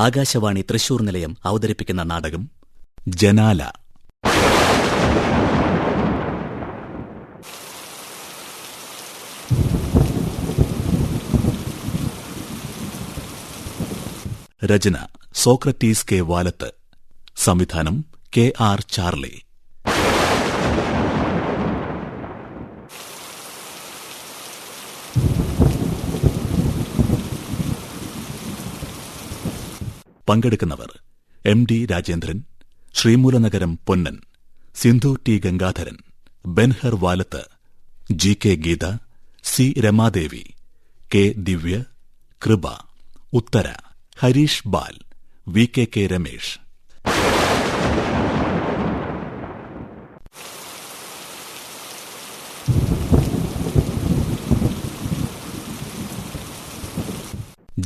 ആകാശവാണി തൃശൂർ നിലയം അവതരിപ്പിക്കുന്ന നാടകം ജനാല. രചന സോക്രട്ടീസ് കെ വാലത്ത്. സംവിധാനം KR ചാർലി. പങ്കെടുക്കുന്നവർ: MD Rajendran, Sreemoolanagaram Ponnan, Sindhu T Gangadharan, Benhur Valath, GK Geetha, C Ramadevi, K Divya, Kripa, Uthara, Harish ബാൽ, VKK രമേഷ്.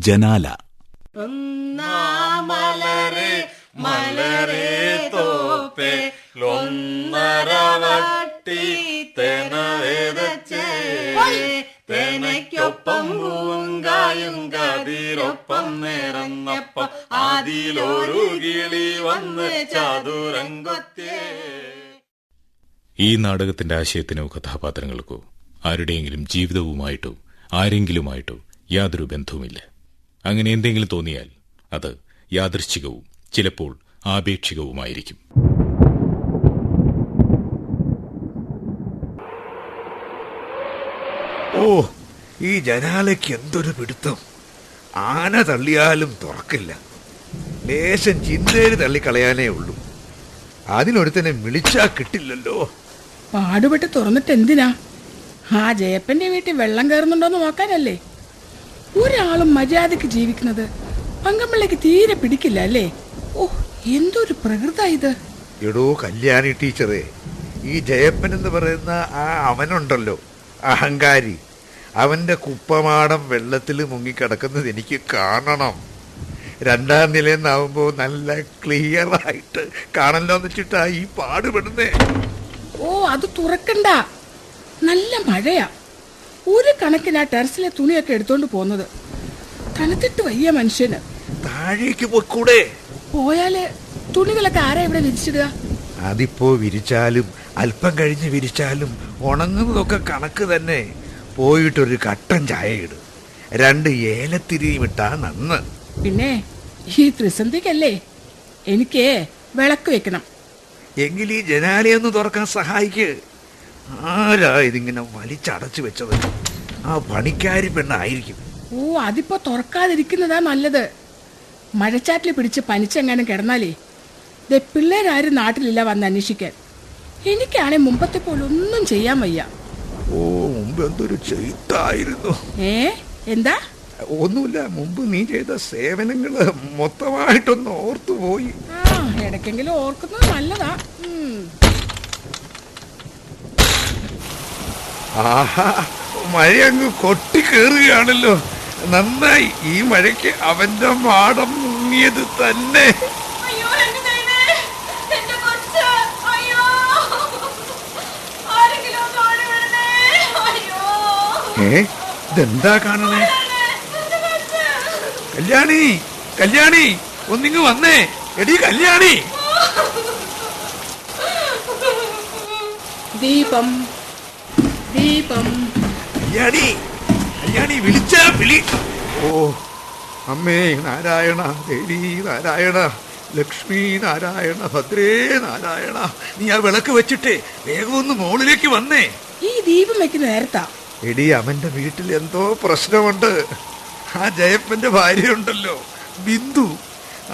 ജനാല. മലരെ മലരെ തോപ്പെ ലൊന്നരവട്ടി തെന വേദച്ചേ തെനയ്ക്കൊപ്പം പൂങ്കായും കതിരൊപ്പം നിറന്നപ്പം അതിലൊരു കിളി വന്ന് ചതുരംഗത്തേ. ഈ നാടകത്തിന്റെ ആശയത്തിനോ കഥാപാത്രങ്ങൾക്കോ ആരുടെയെങ്കിലും ജീവിതവുമായിട്ടോ ആരെങ്കിലുമായിട്ടോ യാതൊരു ബന്ധവുമില്ല. അങ്ങനെ എന്തെങ്കിലും തോന്നിയാൽ അത് യാദൃശ്ചികവും ചിലപ്പോൾ ആപേക്ഷികവുമായിരിക്കും. ഓ, ഈ ജനാലയ്ക്ക് എന്തൊരു പിടുത്തം! ആന തള്ളിയാലും തുറക്കില്ല. ലേശം ചിന്തേര് തള്ളിക്കളയാനേ ഉള്ളൂ. അതിനൊരുത്തനെ വിളിച്ചാ കിട്ടില്ലല്ലോ. പാടുപെട്ട് തുറന്നിട്ട് എന്തിനാ? ആ ജയപ്പന്റെ വീട്ടിൽ വെള്ളം കയറുന്നുണ്ടോന്ന് നോക്കാനല്ലേ? ഒരാളും മര്യാദക്ക് ജീവിക്കുന്നത് പങ്കമ്പിള്ളേക്ക് തീരെ പിടിക്കില്ല അല്ലേ? ഓ, എന്തൊരു പ്രകൃത ഇത്! എടോ കല്യാണി ടീച്ചറെ, ഈ ജയപ്പൻ എന്ന് പറയുന്ന ആ അവനുണ്ടല്ലോ, അഹങ്കാരി, അവന്റെ കുപ്പമാടം വെള്ളത്തിൽ മുങ്ങിക്കിടക്കുന്നത് എനിക്ക് കാണണം. 2ാം നിലയെന്നാവുമ്പോ നല്ല ക്ലിയർ ആയിട്ട് കാണല്ലോ എന്ന് വെച്ചിട്ടാ ഈ പാടുപെടുന്നേ. ഓ, അത് തുറക്കണ്ട, നല്ല മഴയാ. ഒരു കണക്കിന് ആ ടെറസിലെ തുണിയൊക്കെ എടുത്തോണ്ട് പോന്നത്. തണുത്തിട്ട് വയ്യ മനുഷ്യന്. താഴേക്ക് പോയിക്കൂടെ? പോയാല് തുണികളൊക്കെ ആരാ ഇവിടെ വിരിച്ചിടുക? അതിപ്പോ വിരിച്ചാലും അല്പം കഴിഞ്ഞ് വിരിച്ചാലും ഉണങ്ങുന്നതൊക്കെ കണക്ക് തന്നെ. പോയിട്ടൊരു കട്ടൻ ചായ ഇട്, 2 ഏലത്തിരിയും ഇട്ടാ നന്ന്. പിന്നെ ഈ ത്രിസന്ധിക്കല്ലേ എനിക്ക് വിളക്ക് വെക്കണം. എങ്കിൽ ഈ ജനാലയൊന്ന് തുറക്കാൻ സഹായിക്ക്. ആരാ ഇതിങ്ങനെ വലിച്ചടച്ചു വെച്ചത്? ആ പണിക്കാരി പെണ്ണായിരിക്കും. ഓ, അതിപ്പോ തുറക്കാതിരിക്കുന്നതാ നല്ലത്. മഴച്ചാറ്റിൽ പിടിച്ച് പനിച്ചെങ്ങാനും കിടന്നാലേ പിള്ളേരാരും നാട്ടിലില്ല വന്ന് അന്വേഷിക്കാൻ. എനിക്കാണെ മുമ്പത്തെ പോലെ ഒന്നും ചെയ്യാൻ വയ്യ. ഓ, മുമ്പ് എന്തൊരു ചെയ്തായിരുന്നു. എന്താ? ഒന്നുമില്ല, മുമ്പ് നീ ചെയ്ത സേവനങ്ങള് മൊത്തമായിട്ടൊന്ന് ഓർത്തുപോയി. ഇടയ്ക്കെങ്കിലും ഓർക്കുന്നത് നല്ലതാ. ആഹാ, മഴ അങ്ങ് കൊട്ടിക്കേറുകയാണല്ലോ. നന്നായി, ഈ മഴയ്ക്ക് അവന്റെ മാടം മുങ്ങിയത് തന്നെ. ഇതെന്താ കാണണേ? കല്യാണി, കല്യാണി, ഒന്നിങ്ങ് വന്നേ. എടീ കല്യാണി! ദീപം, ദീപം. കല്യാണി, കല്യാണി, വിളിച്ചാ വിളി. ഓ അമ്മേ നാരായണ, ദേവി നാരായണ, ലക്ഷ്മി നാരായണ, ഭദ്രേ നാരായണ. നീ ആ വിളക്ക് വെച്ചിട്ടേ വേഗം ഒന്ന് മുകളിലേക്ക് വന്നേ. ഈ ദീപം വെക്കുന്ന നേരത്താ? എടി, അവന്റെ വീട്ടിൽ എന്തോ പ്രശ്നമുണ്ട്. ആ ജയപ്പന്റെ ഭാര്യയുണ്ടല്ലോ, ബിന്ദു,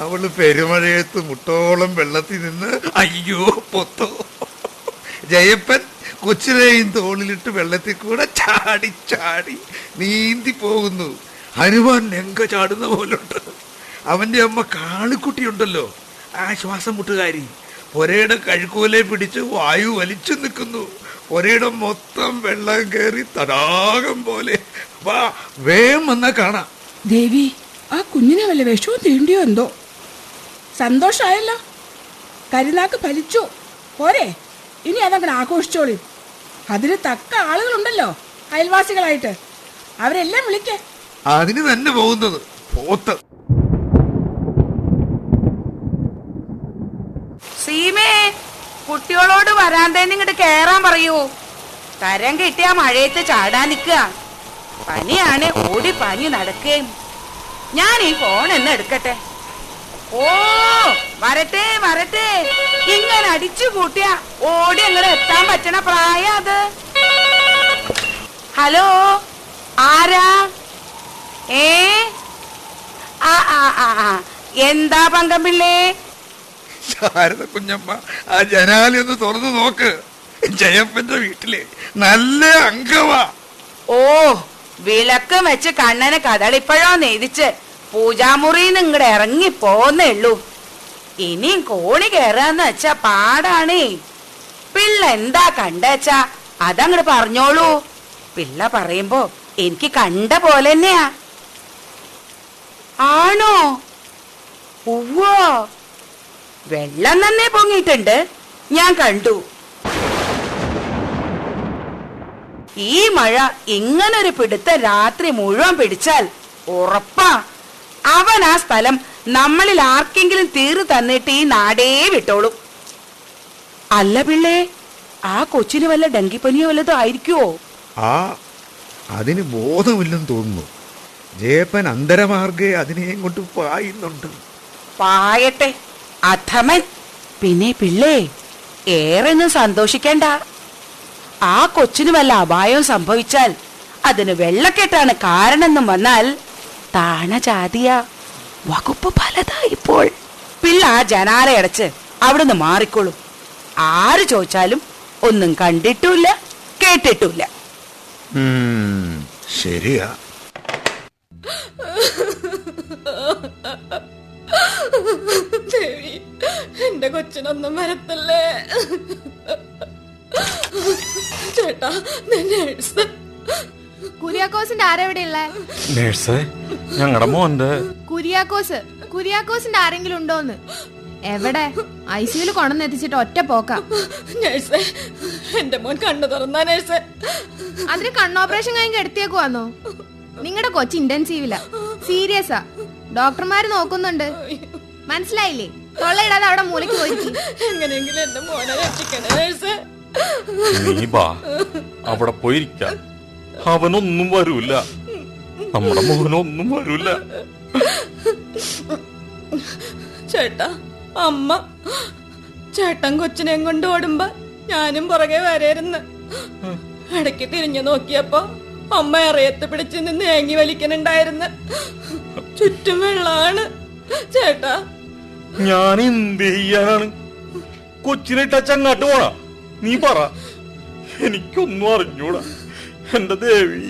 അവള് പെരുമഴയത്ത് മുട്ടോളം വെള്ളത്തിൽ നിന്ന് അയ്യോ പൊത്തോ. ജയപ്പൻ കൊച്ചിനെയും തോളിലിട്ട് വെള്ളത്തിൽ കൂടെ ചാടി ചാടി നീന്തി പോകുന്നു. ഹനുമാൻ ലങ്ക ചാടുന്ന പോലുണ്ട്. അവന്റെ അമ്മ കാളിക്കുട്ടിയുണ്ടല്ലോ, ആ ശ്വാസം മുട്ടുകാരി, പുരയുടെ കഴുക്കോലെ പിടിച്ച് വായു വലിച്ചു നിൽക്കുന്നു. പുരയുടെ മൊത്തം വെള്ളം കയറി തടാകം പോലെ. വാ, വേഗം വന്നാ കാണാം. ദേവി, ആ കുഞ്ഞിനെ വല്ല വിഷവും തീണ്ടിയോ എന്തോ? സന്തോഷായല്ലോ, കരുനാക്ക് ഫലിച്ചു. പോരെ, ഇനി അതങ്ങനെ ആഘോഷിച്ചോളി. അതിന് തക്ക ആളുകളുണ്ടല്ലോ അയൽവാസികളായിട്ട്, അവരെല്ലാം വിളിക്കേ. അതിന് തന്നെ പോകുന്നത് പോത്ത്. കുട്ടികളോട് വരാന്തേന്ന് ഇങ്ങോട്ട് കേറാൻ പറയൂ. തരം കിട്ടിയാ മഴയത്ത് ചാടാൻ നിക്കുക. പനിയാണ്, ഓടി പാഞ്ഞു നടക്കുകയും. ഞാൻ ഈ ഫോൺ എന്ന് എടുക്കട്ടെ. ഓ വരട്ടെ വരട്ടെ. ഇങ്ങനെ അടിച്ചു കൂട്ടിയാ ഓടി അങ്ങനെ എത്താൻ പറ്റണ പ്രായ അത്. ഹലോ, ആരാ? ആ ആ ആ ആ എന്താ പങ്കമ്പിള്ളേ? ശാരദ കുഞ്ഞമ്മ, ആ ജനാലി ഒന്ന് തുറന്നു നോക്ക്. ജയപ്പന്റെ വീട്ടിലെ നല്ല അംഗമാ. ഓ, വിളക്ക് വെച്ച് കണ്ണന് കഥളിപ്പഴോ നെയ്തിച്ച് പൂജാമുറിന്ന് ഇങ്ങടെ ഇറങ്ങി പോന്നേ ഉള്ളൂ. ഇനിയും കോണി കേറാന്ന് വെച്ചാ പാടാണേ. പിള്ള എന്താ കണ്ടേച്ചാ അതങ്ങട് പറഞ്ഞോളൂ. പിള്ള പറയുമ്പോ എനിക്ക് കണ്ട പോലെ തന്നെയാ. ആണോ? ഉവ്വോ, വെള്ളം തന്നെ പൊങ്ങിയിട്ടുണ്ട്, ഞാൻ കണ്ടു. ഈ മഴ ഇങ്ങനൊരു പിടുത്ത രാത്രി മുഴുവൻ പിടിച്ചാൽ ഉറപ്പാ അവൻ ആ സ്ഥലം നമ്മളിൽ ആർക്കെങ്കിലും തീർന്നു തന്നിട്ട് ഈ നാടേ വിട്ടോളും. അല്ല പിള്ളേ, ആ കൊച്ചിന് വല്ല ഡെങ്കിപ്പനിയോ വല്ലതും ആയിരിക്കുവോ? അതിന് ബോധമില്ലെന്ന് തോന്നുന്നു. ജയപ്പൻ അന്തരമാർഗെ അതിനെയും കൊണ്ട് പായുന്നുണ്ട്. പായട്ടെ, അധമൻ. പിന്നെ പിള്ളേ, ഏറെ ഒന്നും സന്തോഷിക്കണ്ട. ആ കൊച്ചിന് വല്ല അപായവും സംഭവിച്ചാൽ അതിന് വെള്ളക്കെട്ടാണ് കാരണമെന്നും വന്നാൽ താണ ജാതിയ വകുപ്പ് പലതാ ഇപ്പോൾ. പിള്ള ആ ജനാല അടച്ച് അവിടുന്ന് മാറിക്കോളും. ആര് ചോദിച്ചാലും ഒന്നും കണ്ടിട്ടുമില്ല കേട്ടിട്ടുമില്ല. ശരിയാ. ദേവി, എന്റെ കൊച്ചിനൊന്നും വരത്തല്ലേ. ചേട്ടാ, നേഴ്സ് കുര്യാക്കോസിന്റെ ആരെവിടെയുള്ള നേഴ്സേ, ഞങ്ങളുടെ മോന്റെ കുര്യാക്കോസിന്റെ ആരെങ്കിലും ഉണ്ടോന്ന്? എവിടെ? ഐസിയുല് കൊണ്ടുവന്നെത്തിച്ചിട്ട് ഒറ്റ പോക്കാം. നേഴ്സേ, എന്റെ മോൻ കണ്ണു തുറന്നാ നേഴ്സേ. അതിന് കണ്ണോപ്പറേഷൻ കഴിഞ്ഞ് എടുത്തേക്കുവാന്നോ? നിങ്ങളുടെ കൊച്ചു ഇന്റൻസീവിലാ, സീരിയസാ. ഡോക്ടർമാര് നോക്കുന്നുണ്ട്, മനസ്സിലായില്ലേ? തൊള്ളയിടാതെ അവിടെ മൂലയ്ക്ക് പോയിരിക്കും. എങ്ങനെയെങ്കിലും എന്റെ മോനെ രക്ഷിക്കണേ നേഴ്സേ. നീ ബാ, അവിടെ പോയിരിക്കാം. അവനൊന്നും വരൂല, നമ്മുടെ മോനൊന്നും വരൂല. ചേട്ടാ, അമ്മ ചേട്ടൻ കൊച്ചിനെ കൊണ്ട് ഓടുമ്പോ ഞാനും പുറകെ വരരുന്ന്. ഇടയ്ക്ക് തിരിഞ്ഞു നോക്കിയപ്പോ അമ്മ അറിയത്ത് പിടിച്ച് നിന്ന് ഏങ്ങി വലിക്കണുണ്ടായിരുന്നു. ചുറ്റും വെള്ളാണ് ചേട്ടാ. ഞാൻ എന്ത് ചെയ്യാനാണ്? കൊച്ചിനിട്ട ചങ്ങാട്ട് പോണാ? നീ പറ, എനിക്കൊന്നും അറിഞ്ഞൂടാ. എന്റെ ദേവി,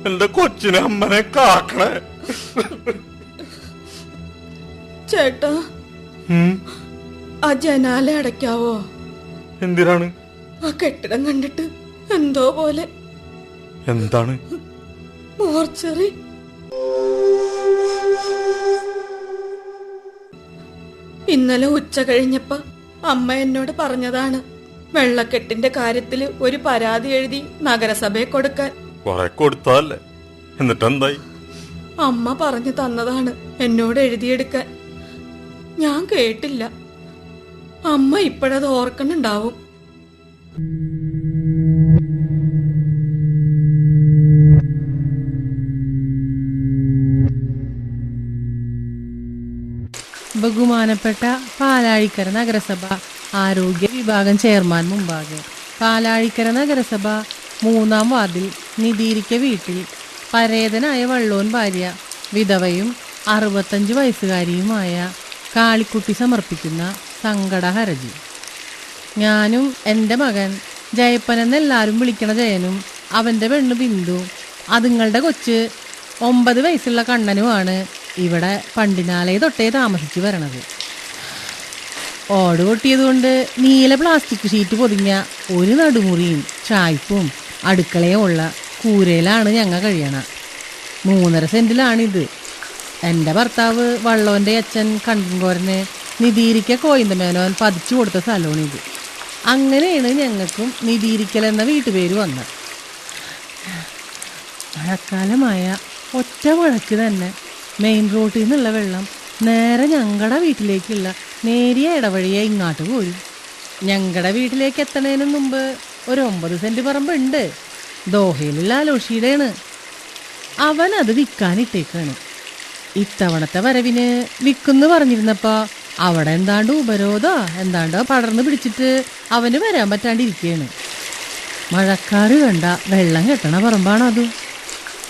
എന്റെ കൊച്ചിനെ അമ്മനെ കാക്കണേ. ചേട്ടാ, ആ ജനാല അടയ്ക്കാവോ? എന്തിനാണ്? ആ കെട്ടിടം കണ്ടിട്ട് എന്തോ പോലെ. എന്താണ്? മോർച്ചറി. ഇന്നലെ ഉച്ച കഴിഞ്ഞപ്പോ അമ്മ എന്നോട് പറഞ്ഞതാണ് വെള്ളക്കെട്ടിന്റെ കാര്യത്തില് ഒരു പരാതി എഴുതി നഗരസഭയെ കൊടുക്കാൻ. കൊറേ കൊടുത്തല്ലേ, എന്നിട്ടെന്തായി? അമ്മ പറഞ്ഞു തന്നതാണ് എന്നോട് എഴുതിയെടുക്കാൻ. ഞാൻ കേട്ടില്ല. അമ്മ ഇപ്പോഴത് ഓർക്കണുണ്ടാവും. ബഹുമാനപ്പെട്ട പാലാഴിക്കര നഗരസഭ ആരോഗ്യ വിഭാഗം ചെയർമാൻ മുമ്പാകെ പാലാഴിക്കര നഗരസഭ 3-ാം വാർഡിൽ നിതീരിക്ക വീട്ടിൽ പരേതനായ വള്ളോൻ ഭാര്യ വിധവയും 65 വയസ്സുകാരിയുമായ കാളിക്കുട്ടി സമർപ്പിക്കുന്ന സങ്കട ഹർജി. ഞാനും എൻ്റെ മകൻ ജയപ്പനെന്നെല്ലാവരും വിളിക്കണ ജയനും അവൻ്റെ പെണ്ണു ബിന്ദു അതുങ്ങളുടെ കൊച്ച് 9 വയസ്സുള്ള കണ്ണനുമാണ് ഇവിടെ പണ്ടിനാലേ തൊട്ടേ താമസിച്ച് വരണത്. ഓട് പൊട്ടിയതുകൊണ്ട് നീല പ്ലാസ്റ്റിക് ഷീറ്റ് പൊതിഞ്ഞ ഒരു നടുമുറിയും ചായ്പും അടുക്കളയും ഉള്ള കൂരയിലാണ് ഞങ്ങൾ കഴിയണ. 3.5 സെന്റിലാണിത്. എൻ്റെ ഭർത്താവ് വള്ളോൻ്റെ അച്ഛൻ കണ്ടൻകോരന് നിതീരിക്ക കോയിന്തമേനോൻ പതിച്ചു കൊടുത്ത സ്ഥലമാണിത്. അങ്ങനെയാണ് ഞങ്ങൾക്കും നിതീരിക്കൽ എന്ന വീട്ടുപേര് വന്നത്. മഴക്കാലമായ ഒറ്റ മഴയ്ക്ക് തന്നെ മെയിൻ റോഡിൽ നിന്നുള്ള വെള്ളം നേരെ ഞങ്ങളുടെ വീട്ടിലേക്കുള്ള നേരിയ ഇടവഴിയെ ഇങ്ങോട്ട് പോരും. ഞങ്ങളുടെ വീട്ടിലേക്ക് എത്തണതിന് മുമ്പ് ഒരു 9 സെന്റ് പറമ്പുണ്ട്. ദോഹയിലുള്ള ആലോഷിയുടെയാണ്. അവൻ അത് വിൽക്കാനിട്ടേക്കാണ്. ഇത്തവണത്തെ വരവിന് വിൽക്കുന്ന് പറഞ്ഞിരുന്നപ്പോ അവിടെ എന്താണ്ട് ഉപരോധോ എന്താണ്ടോ പടർന്നു പിടിച്ചിട്ട് അവന് വരാൻ പറ്റാണ്ടിരിക്കുകയാണ്. മഴക്കാറ് കണ്ട വെള്ളം കെട്ടണ പറമ്പാണത്.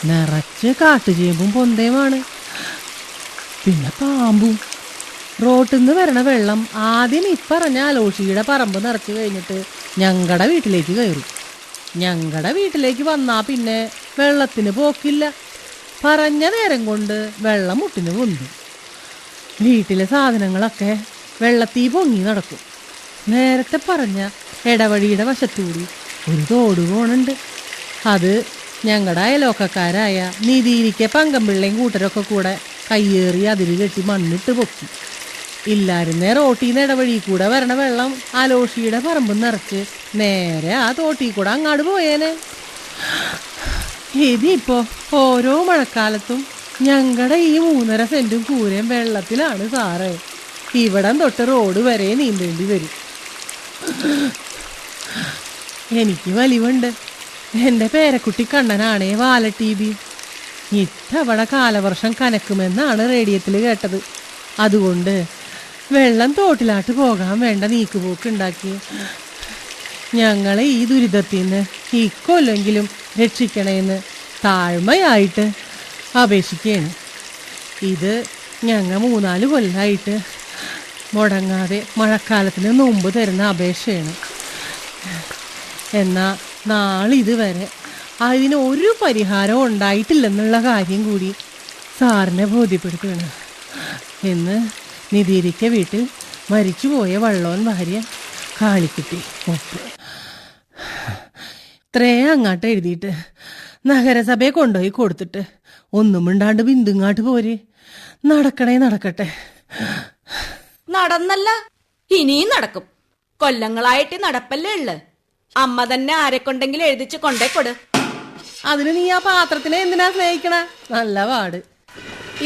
നിറച്ച് കാട്ടുചേമ്പും പൊന്തയുമാണ്. പിന്നെ പാമ്പും. റോട്ടിൽ നിന്ന് വരണ വെള്ളം ആദ്യം ഇപ്പറഞ്ഞ ആലോഷിയുടെ പറമ്പ് നിറച്ച് കഴിഞ്ഞിട്ട് ഞങ്ങളുടെ വീട്ടിലേക്ക് കയറും. ഞങ്ങളുടെ വീട്ടിലേക്ക് വന്നാ പിന്നെ വെള്ളത്തിന് പോക്കില്ല. പറഞ്ഞ നേരം കൊണ്ട് വെള്ളം മുട്ടിന് പൊന്തും. വീട്ടിലെ സാധനങ്ങളൊക്കെ വെള്ളത്തീ പൊങ്ങി നടക്കും. നേരത്തെ പറഞ്ഞ ഇടവഴിയുടെ വശത്തുകൂടി ഒരു തോട് പോണുണ്ട്. അത് ഞങ്ങളുടെ അയലോക്കക്കാരായ നിധിയിരിക്കെ പങ്കമ്പിള്ളയും കൂട്ടരൊക്കെ കൂടെ കയ്യേറി അതിൽ കെട്ടി മണ്ണിട്ട് പൊക്കി. ഇല്ലായിരുന്നേ റോട്ടീന്ന് ഇടവഴി കൂടെ വരണ വെള്ളം ആലോഷിയുടെ പറമ്പ് നിറച്ച് നേരെ ആ തോട്ടീ കൂടെ അങ്ങാട് പോയേനെ. ഇതിപ്പോ ഓരോ മഴക്കാലത്തും ഞങ്ങളുടെ ഈ 3.5 സെന്റും കൂരയും വെള്ളത്തിലാണ് സാറേ. ഇവിടം തൊട്ട് റോഡ് വരെ നീന്തേണ്ടി വരും. എനിക്ക് വലിവുണ്ട്. എൻ്റെ പേരക്കുട്ടി കണ്ണനാണേ വാലട്ടീബി. ഇത്തവണ കാലവർഷം കനക്കുമെന്നാണ് റേഡിയത്തിൽ കേട്ടത്. അതുകൊണ്ട് വെള്ളം തോട്ടിലാട്ട് പോകാൻ വേണ്ട നീക്കുപോക്കുണ്ടാക്കി ഞങ്ങളെ ഈ ദുരിതത്തിൽ നിന്ന് ഇക്കൊല്ലെങ്കിലും രക്ഷിക്കണേന്ന് താഴ്മയായിട്ട് അപേക്ഷിക്കുകയാണ്. ഇത് ഞങ്ങൾ 3-4 കൊല്ലമായിട്ട് മുടങ്ങാതെ മഴക്കാലത്തിന് മുമ്പ് തരുന്ന അപേക്ഷയാണ്. എന്നാൽ നാളിതുവരെ അതിനൊരു പരിഹാരം ഉണ്ടായിട്ടില്ലെന്നുള്ള കാര്യം കൂടി സാറിനെ ബോധ്യപ്പെടുത്തുകയാണ്. എന്ന് നിധിരിക്ക വീട്ടിൽ മരിച്ചുപോയ വള്ളോൻ ഭാര്യ കാളിക്കുട്ടി ഒപ്പ്. ഇത്രയും അങ്ങാട്ട് എഴുതിയിട്ട് നഗരസഭയെ കൊണ്ടുപോയി കൊടുത്തിട്ട് ഒന്നും മിണ്ടാണ്ട് ബിന്ദുങ്ങാട്ട് പോര്. നടക്കണേ നടക്കട്ടെ. നടന്നല്ല, ഇനിയും നടക്കും. കൊല്ലങ്ങളായിട്ട് നടപ്പല്ലേ ഉള്ളു. അമ്മ തന്നെ ആരെക്കൊണ്ടെങ്കിലും എഴുതിച്ച് കൊണ്ടേ കൊട്. അതിന് നീ ആ പാത്രത്തിനെ എന്തിനാ സ്നേഹിക്കണ? നല്ല പാട്.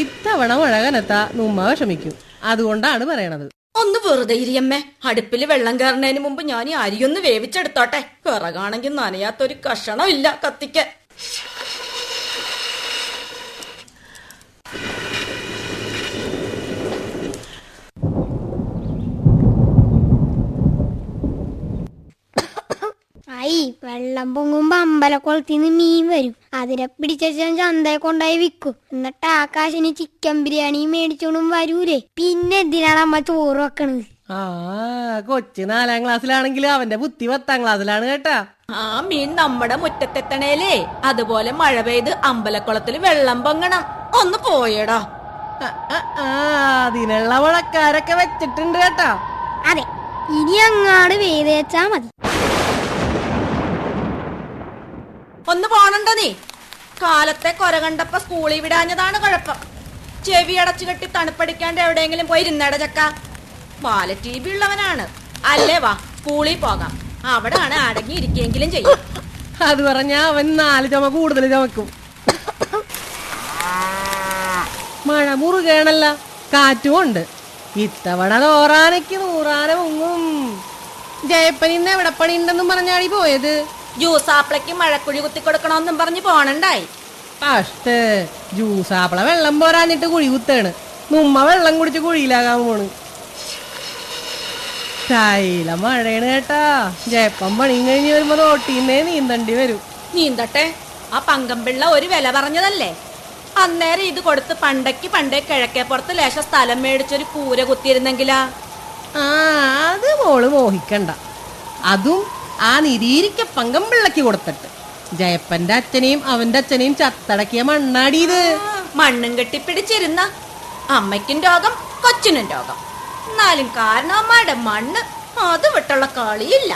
ഇത്തവണ മഴ കനത്താ നുമ്മ വിഷമിക്കും. അതുകൊണ്ടാണ് പറയണത്. ഒന്ന് വെറുതെ ഇരിയമ്മേ. അടുപ്പില് വെള്ളം കയറുന്നതിന് മുമ്പ് ഞാൻ ഈ അരിയൊന്ന് വേവിച്ചെടുത്തോട്ടെ. വിറകാണെങ്കിൽ നനയാത്തൊരു കഷണം ഇല്ല കത്തിക്ക്. വെള്ളം പൊങ്ങുമ്പോ അമ്പലക്കുളത്തിന്ന് മീൻ വരും. അതിനെ പിടിച്ച ചന്തയെ കൊണ്ടായി വിൽക്കും. എന്നിട്ട് ആകാശിന് ചിക്കൻ ബിരിയാണി മേടിച്ചോണ്ടും വരൂലേ. പിന്നെ എന്തിനാണ് അമ്മ ചോറ് വെക്കണത്? കൊച്ചു 4ാം ക്ലാസ്സിലാണെങ്കിൽ അവന്റെ ബുദ്ധി 10ാം ക്ലാസ്സിലാണ് കേട്ടാ. ആ മീൻ നമ്മുടെ മുറ്റത്തെത്തണേലേ അതുപോലെ മഴ പെയ്ത് അമ്പലക്കുളത്തിൽ വെള്ളം പൊങ്ങണം. ഒന്ന് പോയടാ. അതിനുള്ള മഴക്കാരൊക്കെ വെച്ചിട്ടുണ്ട് കേട്ടാ. അതെ, ഇനി അങ്ങാട് വേദച്ചാ മതി. ഒന്ന് പോണണ്ടോ നീ? കാലത്തെ കൊര കണ്ടപ്പോ സ്കൂളിൽ വിടാഞ്ഞതാണ് കുഴപ്പം. ചെവി അടച്ചു കെട്ടി തണുപ്പടിക്കാണ്ട് എവിടെയെങ്കിലും പോയി ഇരുന്നട ചക്ക. ബാല ടി ബി ഉള്ളവനാണ് അല്ലേ? വാ, സ്കൂളിൽ പോകാം. അവിടാണ് അടങ്ങിയിരിക്കെങ്കിലും ചെയ്യും. അത് പറഞ്ഞാ അവൻ 4 ചുമ കൂടുതൽ ചുമക്കും. മഴ മുറുകേണല്ല, കാറ്റും ഉണ്ട്. ഇത്തവണ തോറാനയ്ക്ക് 100 ആന മുങ്ങും. ജയപ്പനിന്ന് എവിടെ പണി ഉണ്ടെന്നും പറഞ്ഞാടി പോയത്. ജ്യൂസാപ്പിളക്ക് മഴക്കുഴി കുത്തി കൊടുക്കണമെന്നും പറഞ്ഞ് പോണണ്ടായി. കഷ്ട, ജ്യൂസാപ്പിള വെള്ളം പോരാഞ്ഞിട്ട് കുഴി കുത്താണ്. നുമ്മ വെള്ളം കുടിച്ച് കുഴിയിലാകാൻ പോണ്. ചൈല മഴയാണ് കേട്ടാ. ജയപ്പം പണിയും കഴിഞ്ഞ് വരുമ്പോ തോട്ടീന്നേ നീന്തണ്ടി വരും. നീന്തട്ടെ, ആ പങ്കമ്പിള്ള ഒരു വില പറഞ്ഞതല്ലേ. അന്നേരം ഇത് കൊടുത്ത് പണ്ടേ കിഴക്കേപ്പുറത്ത് ലേശ സ്ഥലം മേടിച്ചൊരു കൂര കുത്തിയിരുന്നെങ്കിലാ. അത് മോള് മോഹിക്കണ്ട. അതും ആ നിരീരിക്ക പങ്കമ്പിള്ളക്ക് കൊടുത്തിട്ട്. ജയപ്പന്റെ അച്ഛനെയും അവന്റെ അച്ഛനെയും ചത്തടക്കിയ മണ്ണാടിയത്. മണ്ണും കെട്ടിപ്പിടിച്ചിരുന്ന അമ്മയ്ക്കും രോഗം, കൊച്ചിനും രോഗം. എന്നാലും കാരണവന്മാരുടെ മണ്ണ് അത് വിട്ടുള്ള കളിയില്ല.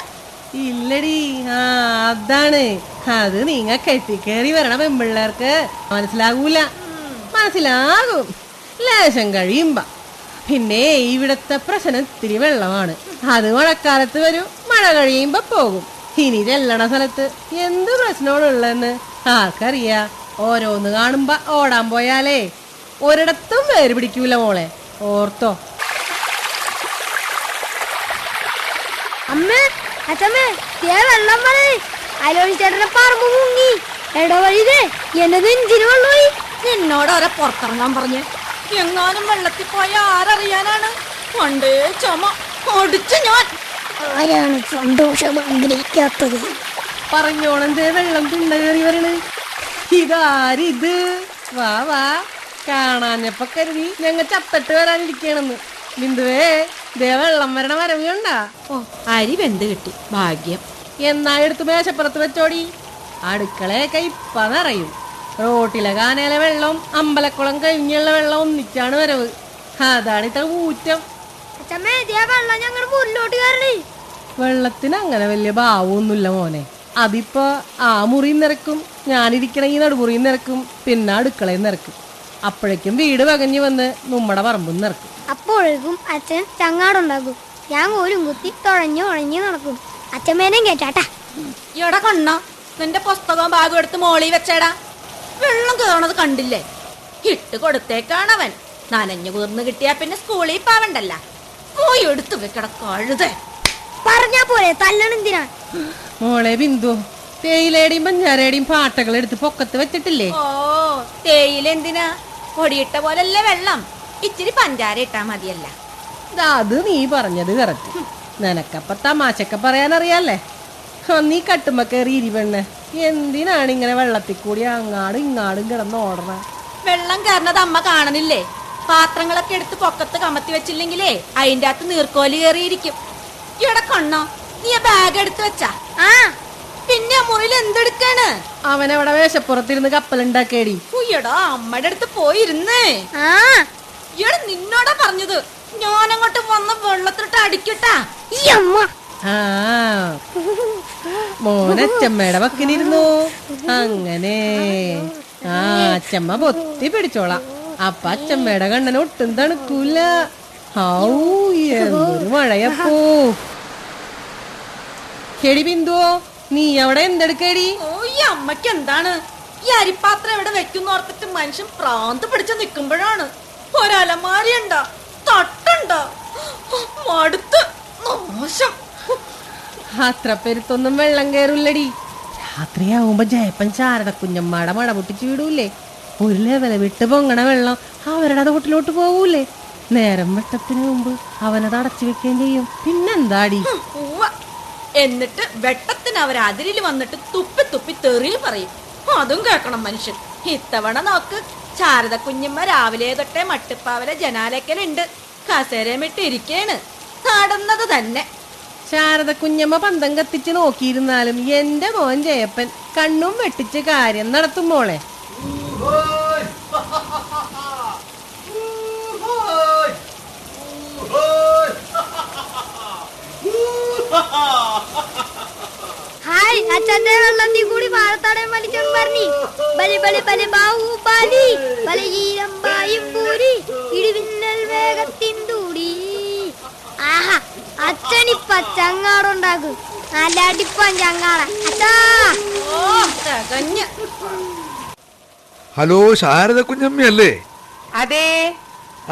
ഇല്ലടി, അതാണ്. അത് നീങ്ങ കെട്ടിക്കേറി വരണ പെമ്പിള്ളേർക്ക് മനസ്സിലാകൂല. മനസ്സിലാകും ലേശം കഴിയുമ്പ. പിന്നെ ഇവിടത്തെ പ്രശ്നം ഇത്തിരി വെള്ളമാണ്. അത് മഴക്കാലത്ത് വരും, മഴ കഴിയുമ്പോ പോകും. ഇനി ചെല്ലണ സ്ഥലത്ത് എന്ത് പ്രശ്നമാണുള്ളതെന്ന് ആർക്കറിയാ. ഓരോന്ന് കാണുമ്പോ ഓടാൻ പോയാലേ ഒരിടത്തും വേര് പിടിക്കൂല മോളെ, ഓർത്തോ. അമ്മേ അച്ഛമ്മേ വെള്ളം വരേ അയലോടി ചേട്ടനെ പറമ്പ് മുങ്ങി എടോ വഴിതേ എന്റെ നെഞ്ചിന് വെള്ളമായി. എന്നോട് അവരെ പുറത്തിറങ്ങാൻ പറഞ്ഞ് എങ്ങാനും വെള്ളത്തിൽ പോയ ആരറിയാനാണ്? പണ്ടേ ചുമ ഒടിച്ച് ഞാൻ. ആരാണ് സന്തോഷം ആഗ്രഹിക്കാത്തത്? പറഞ്ഞോണെന്തേ വെള്ളം തിണ്ട കയറി വരണ്? ഇതാരിത്? വാ വാ, കാണാഞ്ഞപ്പോ കരുതി ഞങ്ങ ചത്തട്ട് വരാനിരിക്കണെന്ന്. ബിന്ദുവേ, ദേ വെള്ളം വരണ വരവ് കണ്ടാ? ഓ, അരി വെന്ത് കിട്ടി, ഭാഗ്യം. എന്നാ എടുത്ത് മേശപ്പുറത്ത് വെച്ചോടി. അടുക്കളയൊക്കെ ഇപ്പ നിറയും. റോട്ടിലെ കാനയിലെ വെള്ളം അമ്പലക്കുളം കഴിഞ്ഞുള്ള വെള്ളം ഒന്നിച്ചാണ് വരവ്. അതാണ് ഇത്ര ഊറ്റം. അച്ഛമ്മേ വെള്ളം ഞങ്ങളുടെ മുന്നിലോട്ട് കയറണേ. വെള്ളത്തിന് അങ്ങനെ വലിയ ഭാവമൊന്നുമില്ല മോനെ. അതിപ്പോ ആ മുറിയിൽ നിറക്കും, ഞാനിരിക്കണ ഈ നടുമുറിയിൽ നിറക്കും, പിന്നെ അടുക്കളയിൽ നിറക്കും. അപ്പോഴേക്കും വീട് വകഞ്ഞു വന്ന് നമ്മുടെ പറമ്പും നിറക്കും. അപ്പോഴേക്കും അച്ഛൻ ചങ്ങാടുണ്ടാക്കും. ഞാൻ കോലും കുത്തി തുഴഞ്ഞു ഉഴഞ്ഞു നടക്കും. അച്ഛമ്മേനെ കേട്ടാട്ടാ. ഇവിടെ കണ്ണ നിന്റെ പുസ്തകവും ബാഗും എടുത്ത് മോളി വെച്ചേടാ. വെള്ളം കയറണത് കണ്ടില്ലേ? ഇട്ട് കൊടുത്തേക്കാണവൻ. നനഞ്ഞു കൂർന്ന് കിട്ടിയാ പിന്നെ സ്കൂളിൽ പാവണ്ടല്ല. പോയി എടുത്തു വെക്കട കഴുതേ. പറഞ്ഞാ പോലെ തല്ലണെന്തിനാ? മോളെ ബിന്ദു, തേയിലയുടെയും പഞ്ചാരയുടെയും പാട്ടകൾ എടുത്ത് പൊക്കത്ത് വെച്ചിട്ടില്ലേ? ഓ, തേയില എന്തിനാ? പൊടിയിട്ട പോലല്ലേ വെള്ളം. ഇച്ചിരി പഞ്ചാര ഇട്ടാ മതിയല്ല. അത് നീ പറഞ്ഞത് കറക്റ്റ്. നിനക്കപ്പ തമാശക്കെ പറയാനറിയാല്ലേ? നീ കട്ടുമ്പോ കയറി ഇരിവെണ്ണ. എന്തിനാണ് ഇങ്ങനെ വെള്ളത്തിൽ കൂടി അങ്ങാടും ഇങ്ങാടും കിടന്ന് ഓടണ? വെള്ളം കയറുന്നത് അമ്മ കാണണില്ലേ? പാത്രങ്ങളൊക്കെ എടുത്ത് പൊക്കത്ത് കമത്തി വെച്ചില്ലെങ്കിലേ അതിന്റെ അകത്ത് നീർക്കോലി കയറിയിരിക്കും. ഇവിടെ കണ്ണോ, നീ ബാഗ് എടുത്ത് വെച്ചാ? ആ, പിന്നെ മുറിയിൽ എന്തെടുക്കാണ്? അവനവിടെ വേശപ്പുറത്തിരുന്ന് കപ്പലുണ്ടാക്കേടി. ഉയ്യടാ, അമ്മയുടെ അടുത്ത് പോയിരുന്നേ. ആ, ഇവിടെ നിന്നോടാ പറഞ്ഞത്. ഞാനങ്ങോട്ട് വന്ന് വെള്ളത്തിട്ട് അടിക്കട്ടാ. ഈ അമ്മ. ആ, മോനച്ചമ്മയുടെ വക്കിനിരുന്നു. അങ്ങനെ ആ, അച്ചമ്മ പൊത്തി പിടിച്ചോളാം. അപ്പൊ അച്ചമ്മയുടെ കണ്ണന് ഒട്ടും തണുക്കൂല. ഔ, എന്തൊരു മഴയപ്പോ. ചെടി ബിന്ദുവോ, നീ അവിടെ എന്തെടുക്കേടി? ഓ, ഈ അമ്മയ്ക്ക് എന്താണ്? ഈ അരിപ്പാത്രം എവിടെ വെക്കുന്നോർത്തിട്ട് മനുഷ്യൻ പ്രാന്ത് പിടിച്ച് നിക്കുമ്പോഴാണ്. ഒരലമാരിയുണ്ട, തട്ടുണ്ട, മടുത്ത് നാശം. അത്ര പെരുത്തൊന്നും വെള്ളം കയറില്ലടി. രാത്രിയാവുമ്പോ ജയപ്പൻ ശാരദ കുഞ്ഞമ്മാടെ മട പൊട്ടിച്ച് വിടൂലേ? ഒരു ലെവല് വിട്ട് പൊങ്ങണ വെള്ളം അവരുടെ തോട്ടിലോട്ട് പോവൂലേ? നേരം വെട്ടത്തിന് മുമ്പ് അവനത് അടച്ചു വെക്കുകയും ചെയ്യും. പിന്നെന്താടി? എന്നിട്ട് വെട്ടത്തിന് അവർ അതിരിൽ വന്നിട്ട് തുപ്പി തുപ്പി തെറിയിൽ പറയും. അതും കേൾക്കണം മനുഷ്യൻ. ഇത്തവണ നോക്ക്, ശാരദ കുഞ്ഞമ്മ രാവിലെ തൊട്ടേ മട്ടുപ്പാവലെ ജനാലക്കലുണ്ട്. കസേരമിട്ട് ഇരിക്കേണ്. നടന്നത് തന്നെ. ശാരദ കുഞ്ഞമ്മ പന്തം കത്തിച്ച് നോക്കിയിരുന്നാലും എന്റെ മോൻ ജയപ്പൻ കണ്ണും വെട്ടിച്ച് കാര്യം നടത്തും മോളെ. ഹായ്, അച്ഛന്റെ വെള്ളത്തിൽ കൂടി വാഴത്താടൻ വലിച്ചോണ്ട് പറഞ്ഞി. ബലി ബലി ബലി ബാഹുബലി ബലിജീരം ബായും പൂരി ഇടിവിന്നൽ വേഗത്തിൻ തൂടി. ആഹാ, അച്ഛനിപ്പ ചങ്ങാടുണ്ടാക്കും. നല്ല അടിപ്പാൻ ചങ്ങാട അച്ഛാ. ഹലോ, ശാരദ കുഞ്ഞമ്മയല്ലേ? അതെ.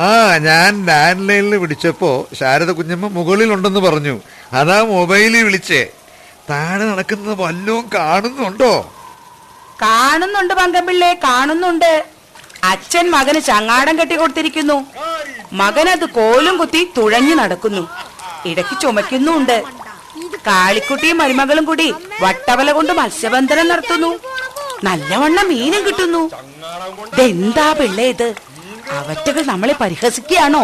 ആ, ഞാൻ ലാൻഡ് ലൈനിൽ വിളിച്ചപ്പോ ശാരദ കുഞ്ഞമ്മ മുകളിലുണ്ടെന്ന് പറഞ്ഞു. അതാ മൊബൈലിൽ വിളിച്ചേ. താഴെ നടക്കുന്നത് വല്ലതും കാണുന്നുണ്ടോ? കാണുന്നുണ്ട് പങ്കമ്പിള്ളേ, കാണുന്നുണ്ട്. അച്ഛൻ മകന് ചങ്ങാടം കെട്ടി കൊടുത്തിരിക്കുന്നു. മകനത് കോലും കുത്തി തുഴഞ്ഞു നടക്കുന്നു. ഇടയ്ക്ക് ചുമക്കുന്നുണ്ട്. കാളിക്കുട്ടിയും മരുമകളും കൂടി വട്ടവല കൊണ്ട് മത്സ്യബന്ധനം നടത്തുന്നു. നല്ലവണ്ണം മീനും കിട്ടുന്നു. ഇതെന്താ പിള്ളേ ഇത്? അവറ്റകൾ നമ്മളെ പരിഹസിക്കുകയാണോ?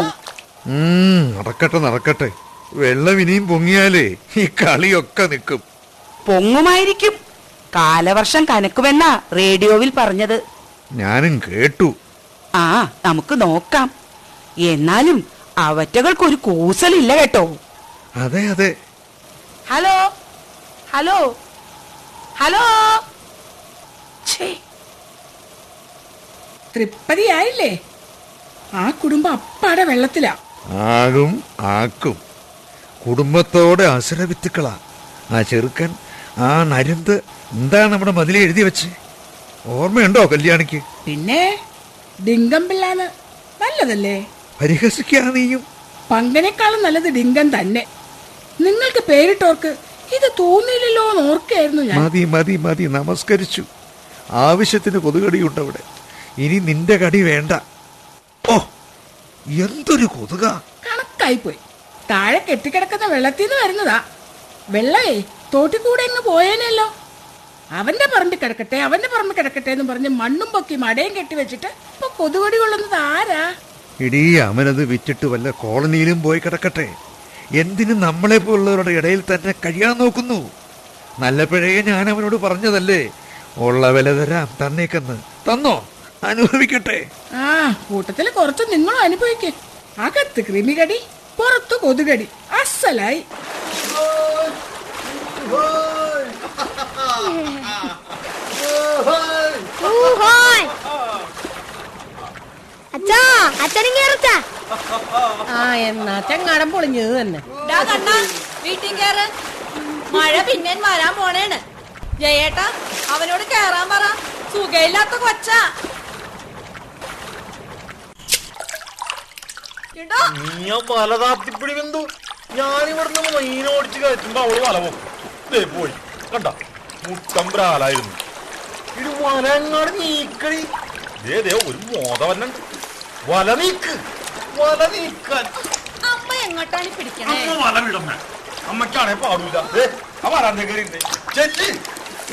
നടക്കട്ടെ നടക്കട്ടെ. വെള്ളം ഇനിയും പൊങ്ങിയാലേ ഈ കളിയൊക്കെ നിൽക്കും. പൊങ്ങുമായിരിക്കും. കാലവർഷം കനക്കുമെന്നാ റേഡിയോവിൽ പറഞ്ഞത്. ഞാനും കേട്ടു. ആ, നമുക്ക് നോക്കാം. എന്നാലും അവറ്റകൾക്കൊരു കൂസലില്ല കേട്ടോ. അതെ അതെ. Hello hello hello. തൃപ്പതിയായില്ലേ? ആ കുടുംബം അപ്പാടെ വെള്ളത്തിലാ. ആകും ആക്കും. കുടുംബത്തോടെ അസുരവിത്തുക്കളാ. ആ ചെറുക്കൻ, ആ നരുന്ത് എന്താ നമ്മുടെ മതിലെ എഴുതി വെച്ച്? ഓർമ്മയുണ്ടോ കല്യാണിക്ക്? പിന്നെ ഡിങ്കം പിള്ളാന്ന് നല്ലതല്ലേ? പരിഹസിക്കാ നീയും? പങ്കനേക്കാളും നല്ലത് ഡിങ്കം തന്നെ. നിങ്ങൾക്ക് പേരിട്ടോർക്ക് ഇത് തോന്നിയില്ലല്ലോ എന്ന് ഓർക്കായിരുന്നു ഞാൻ. മതി മതി മതി, നമസ്കരിച്ചു. ആവശ്യത്തിന് കൊതുകടിയുണ്ട് അവിടെ. ഇനി നിന്റെ കടി വേണ്ട. ഓ, എന്തൊരു കൊതുക! കണക്കായിപ്പോയി. താഴെ കെട്ടിക്കിടക്കുന്ന വെള്ളത്തിൽ നിന്ന് വരുന്നതാ. വെള്ളമേ തോട്ടിക്കൂടെ അങ്ങ് പോയേനല്ലോ. അവന്റെ പറമ്പിൽ കിടക്കട്ടെ, അവന്റെ പറമ്പിൽ കിടക്കട്ടെ എന്ന് പറഞ്ഞ് മണ്ണും പൊക്കി മടയും കെട്ടി വെച്ചിട്ട് ഇപ്പൊ കൊതുകടി കൊള്ളുന്നത് ആരാ? ഇടീ, അവനത് വിറ്റിട്ട് വല്ല കോളനിയിലും പോയി കിടക്കട്ടെ. എന്തിനും നമ്മളെ പോലുള്ളവരുടെ ഇടയിൽ തന്നെ കഴിയാൻ നോക്കുന്നു. നല്ല പിഴയെ ഞാൻ അവനോട് പറഞ്ഞതല്ലേ, ഉള്ള വില തരാം, തന്നേക്കെന്ന്. തന്നോ? അനുഭവിക്കട്ടെ. ആ കൂട്ടത്തില് കുറച്ച് നിങ്ങളും അനുഭവിക്കേ. അകത്ത് കൃമികടി, പുറത്തു കൊതുകടി, അസലായി. അച്ഛാ, അച്ഛനും കേറച്ചാ. ആ എന്നാ ചെങ്ങാടം പൊളിഞ്ഞത് തന്നെ. വീട്ടിൽ കേറ്. മഴ പിന്നെ വരാൻ പോണേണ്. ജയേട്ടാ, അവനോട് കേറാൻ പറ. സുഖയില്ലാത്ത കൊച്ചാ. നീ വലതാത്തിപ്പിടി ബിന്ദു. ഞാനിവിടുന്ന് മീൻ ഓടിച്ച് കയറ്റുമ്പോ അവള് വല പോക്കും. പോയി കണ്ട മുട്ടമ്പ്രാലായിരുന്നു. ഇത് വല എങ്ങാട് നീക്കടി. ഒരു മോതവന്നുണ്ട്. വല നീക്ക്, വല നീക്കാൻ. അമ്മ എങ്ങോട്ടാണ് പിടിക്കണേ? വല വിടമ്മ. അമ്മയ്ക്കാണെ പാടൂല. അവരാന്റെ കയറി ചെല്ല്.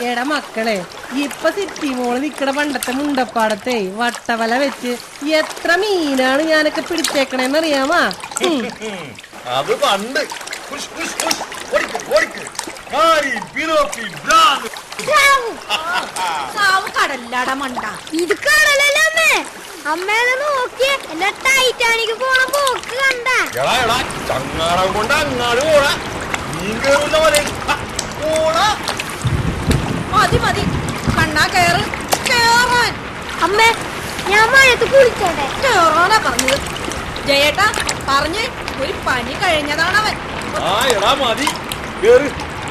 എടാ മക്കളെ, ഇപ്പൊ സിറ്റി മോള് നിക്കണ പണ്ടത്തെ മുണ്ടപ്പാടത്തെ വട്ടവല വെച്ച് എത്ര മീനാണ് ഞാനൊക്കെ പിടിച്ചേക്കണേന്നറിയാമാ. അത് പണ്ട്. കടല്ലാട മണ്ട. ഇത് കടലല്ലേ അമ്മേ? അമ്മേനെ നോക്കിയേ, എന്റെ ടൈറ്റാനിക്ക് പോണ പോക്ക് കണ്ട. ചങ്ങാടം കൊണ്ട് അങ്ങാട് പോടാ. നീ കേറുന്ന പോലെ പോടാ. മതി മതി, കണ്ണാ കേറ്. കേറാൻ. അമ്മേ, ഞാൻ മഴയത്ത് കുളിച്ചോട്ടെ? കേറാനാ പറഞ്ഞത്. ജയേട്ടാ പറഞ്ഞ് ഒരു പനി കഴിഞ്ഞതാണവൻ. ആ എടാ മതി, കേറ്,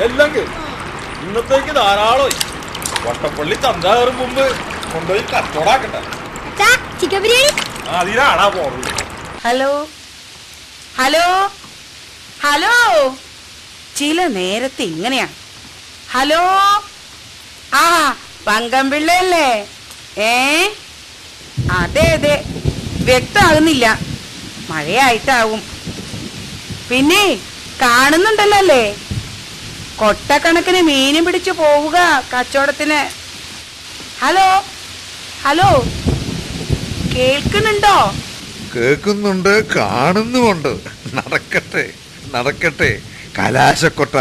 എല്ലാം കേറ്. ഇന്നത്തേക്ക് ധാരാളം. വട്ടപ്പള്ളി ചന്ത കയറും മുമ്പ് കൊണ്ടുപോയി കച്ചവടാക്കട്ടെ. ചിക്കൻ ബിരിയാണി അതിനാടാ പോണത്. Hello hello hello. ചില നേരത്തെ ഇങ്ങനെയാ. ഹലോ, ആ പങ്കമ്പിള്ളയല്ലേ? അതെ അതെ, വ്യക്തമാകുന്നില്ല. മഴയായിട്ടാവും. പിന്നെ കാണുന്നുണ്ടല്ലോ അല്ലേ, കൊട്ടക്കണക്കിന് മീനും പിടിച്ചു പോവുക കച്ചവടത്തിന്. ഹലോ ഹലോ, കേൾക്കുന്നുണ്ടോ? കേൾക്കുന്നുണ്ട്, കാണുന്നുമുണ്ട്. നടക്കട്ടെ നടക്കട്ടെ, കലാശക്കൊട്ട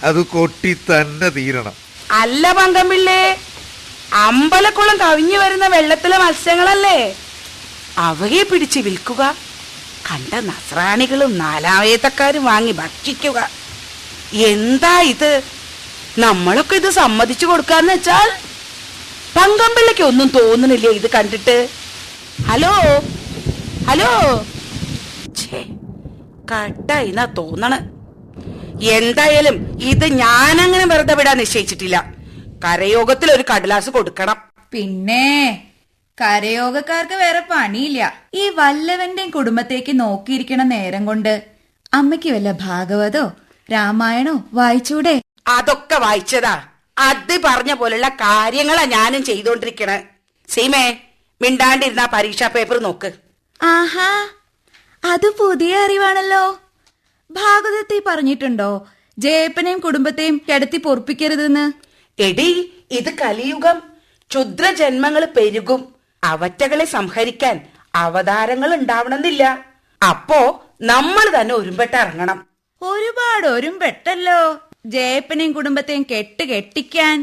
അത് കൊട്ടി തന്നെ തീരണം. അല്ല പങ്കമ്പിള്ളേ, അമ്പലക്കുളം കവിഞ്ഞു വരുന്ന വെള്ളത്തിലെ മത്സ്യങ്ങളല്ലേ, അവയെ പിടിച്ച് വിൽക്കുക, കണ്ട നസ്രാണികളും നാലാവേത്തക്കാരും വാങ്ങി ഭക്ഷിക്കുക. എന്താ ഇത്? നമ്മളൊക്കെ ഇത് സമ്മതിച്ചു കൊടുക്കാന്ന് വെച്ചാൽ പങ്കമ്പിള്ളയ്ക്ക് ഒന്നും തോന്നുന്നില്ലേ ഇത് കണ്ടിട്ട്? ഹലോ ഹലോ, കട്ടായിന്നാ തോന്നണ. എന്തായാലും ഇത് ഞാനങ്ങനെ വെറുതെ വിടാൻ നിശ്ചയിച്ചിട്ടില്ല. കരയോഗത്തിൽ ഒരു കടലാസ് കൊടുക്കണം. പിന്നെ കരയോഗക്കാർക്ക് വേറെ പണിയില്ല. ഈ വല്ലവന്റെയും കുടുംബത്തേക്ക് നോക്കിയിരിക്കണ നേരം കൊണ്ട് അമ്മയ്ക്ക് വല്ല ഭാഗവതോ രാമായണോ വായിച്ചൂടെ? അതൊക്കെ വായിച്ചതാ. അത് പറഞ്ഞ പോലുള്ള കാര്യങ്ങളാ ഞാനും ചെയ്തോണ്ടിരിക്കണേ. സീമേ, മിണ്ടാണ്ടിരുന്ന പരീക്ഷാ പേപ്പർ നോക്ക്. ആഹാ, അത് പുതിയ അറിവാണല്ലോ. ഭാഗവതത്തിൽ പറഞ്ഞിട്ടുണ്ടോ ജയപ്പനെയും കുടുംബത്തെയും കിടത്തി പൊറപ്പിക്കരുതെന്ന്? എടി, ഇത് കലിയുഗം. ക്ഷുദ്രജന്മങ്ങൾ പെരുകും. അവറ്റകളെ സംഹരിക്കാൻ അവതാരങ്ങൾ ഉണ്ടാവണമെന്നില്ല. അപ്പോ നമ്മൾ തന്നെ ഒരുമ്പെട്ട് ഇറങ്ങണം. ഒരുപാട് ഒരുമ്പെട്ടല്ലോ ജയപ്പനെയും കുടുംബത്തെയും കെട്ടിക്കാൻ.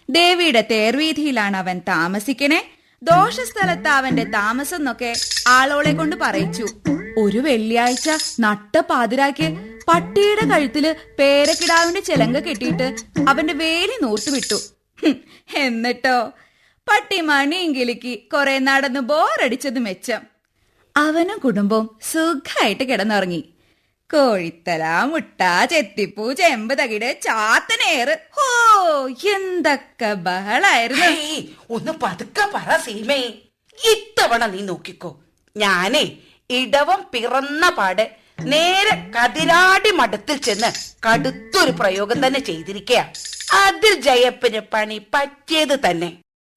ദേവിയുടെ തേർവീഥിയിലാണ് അവൻ താമസിക്കണേ. ദോഷസ്ഥലത്ത് അവന്റെ താമസം എന്നൊക്കെ ആളോളെ കൊണ്ട് പറയിച്ചു. ഒരു വെള്ളിയാഴ്ച നട്ട പാതിരാക്ക് പട്ടിയുടെ കഴുത്തില് പേരക്കിടാവിന്റെ ചിലങ്ക കെട്ടിയിട്ട് അവന്റെ വേലി നൂർത്തുവിട്ടു. എന്നിട്ടോ പട്ടി മണിയും കിലുക്കി കുറെ നടന്ന് ബോറടിച്ചത് മെച്ചം. അവനും കുടുംബവും സുഖമായിട്ട് കിടന്നുറങ്ങി. കോഴിത്തല, മുട്ട, ചെത്തിപ്പൂ, ചെമ്പ് തകിട്, ചാത്തനേറ്, ഹോ എന്തൊക്കെ ബഹളായിരുന്നു. ഒന്ന് പതുക്കെ പറ സീമേ. ഇത്തവണ നീ നോക്കിക്കോ, ഞാനേ ഇടവം പിറന്ന പാടെ നേരെ കതിരാടി മഠത്തിൽ ചെന്ന് കടുത്തൊരു പ്രയോഗം തന്നെ ചെയ്തിരിക്കുക. അതിൽ ജയപ്പന് പണി പറ്റിയത് തന്നെ.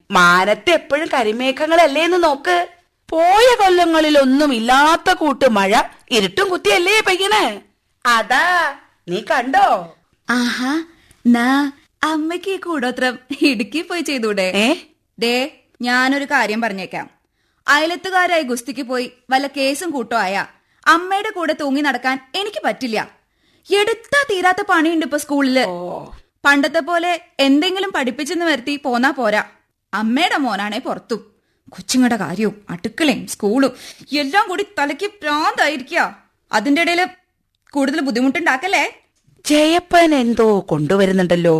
മാനത്ത് എപ്പോഴും കരിമേഘങ്ങളല്ലേന്ന് നോക്ക്. പോയ കൊല്ലങ്ങളിലൊന്നും ഇല്ലാത്ത കൂട്ട് മഴ ഇരുട്ടും കുത്തിയല്ലേ പെയ്യണേ. അതാ നീ കണ്ടോ? ആഹാ, നാ അമ്മയ്ക്ക് കൂടോത്രം ഇടുക്കി പോയി ചെയ്തൂടെ? ദേ, ഞാനൊരു കാര്യം പറഞ്ഞേക്കാം. അയലത്തുകാരായി ഗുസ്തിക്ക് പോയി വല്ല കേസും കൂട്ടോ ആയ അമ്മയുടെ കൂടെ തൂങ്ങി നടക്കാൻ എനിക്ക് പറ്റില്ല. എടുത്താ തീരാത്ത പണിയുണ്ട് ഇപ്പൊ സ്കൂളില്. പണ്ടത്തെ പോലെ എന്തെങ്കിലും പഠിപ്പിച്ചെന്ന് വരുത്തി പോന്നാ പോരാ. അമ്മയുടെ മോനാണേ പുറത്തും. കൊച്ചുങ്ങളുടെ കാര്യവും അടുക്കളയും സ്കൂളും എല്ലാം കൂടി തലയ്ക്ക് പ്രാന്തായിരിക്കുക. അതിന്റെ ഇടയില് കൂടുതൽ ബുദ്ധിമുട്ടുണ്ടാക്കല്ലേ. ജയപ്പൻ എന്തോ കൊണ്ടുവരുന്നുണ്ടല്ലോ.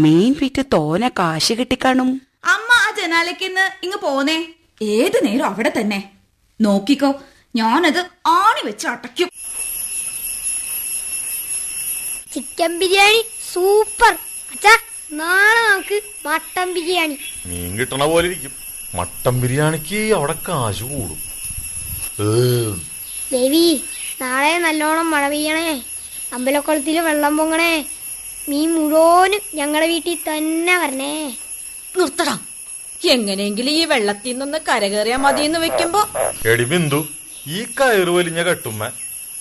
മീൻ വിറ്റ് തോനെ കാശ് കിട്ടിക്കാണും. അമ്മ ആ ജനാലയ്ക്ക് ഇങ്ങ് പോന്നേ. ഏത് നേരം അവിടെ തന്നെ നോക്കിക്കോ. ഞാനത് ആണി വെച്ച് അടയ്ക്കും. Chicken biryani super. അച്ഛാ, നാളെ നമുക്ക് മട്ടൻ ബിരിയാണി. മീൻ കിട്ടണ പോലെ ഇരിക്കും. മട്ടൻ ബിരിയാണിക്ക് അവിടെ കാശ് കൂടും. ദേവി, നാളെ നല്ലോണം മഴ പെയ്യണേ. അമ്പലക്കുളത്തില് വെള്ളം പൊങ്ങണേ. മീൻ മുഴുവനും ഞങ്ങളുടെ വീട്ടിൽ തന്നെ വരണേ. നിർത്തടാ. എങ്ങനെയെങ്കിലും ഈ വെള്ളത്തിൽ നിന്ന് കരകയറിയാ മതിയെന്ന് വെക്കുമ്പോ എടി ബിന്ദു, ഈ കയറ് വലിഞ്ഞ കെട്ടുമ്മ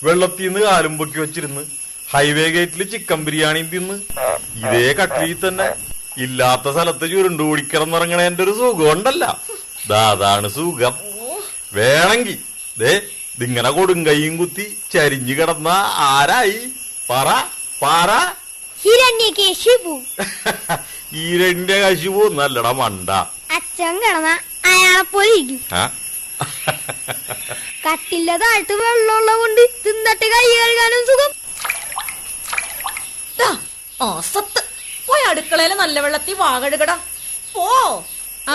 വെള്ളത്തിൽ നിന്ന് കാലും പൊക്കി വെച്ചിരുന്ന് ഹൈവേ ഗേറ്റിൽ ചിക്കൻ ബിരിയാണിയും തിന്ന് ഇതേ കട്ടിലിൽ തന്നെ ഇല്ലാത്ത സ്ഥലത്ത് ചുരുണ്ടു ഓടിക്കിടന്നിറങ്ങണേന്റെ ഒരു സുഖം ഉണ്ടല്ല. അതാണ് സുഖം. വേണമെങ്കിൽ ദേ ഇതിങ്ങനെ കൊടുങ്കയും കുത്തി ചരിഞ്ഞു കിടന്ന ആരായി പറ പാറ. ഈരന്റെ കശിപു നല്ലട മണ്ട. അച്ഛൻ കിടന്ന അയാളെ പോലെ ഇരിക്കും. കട്ടില്ല താഴ്ത്ത് വെള്ളമുള്ള കൊണ്ട് തിന്നിട്ട് കൈ കഴുകാനും സുഖം. ആസത്ത് പോയി അടുക്കളയില് നല്ല വെള്ളത്തിൽ വാകഴുകടാ. പോ.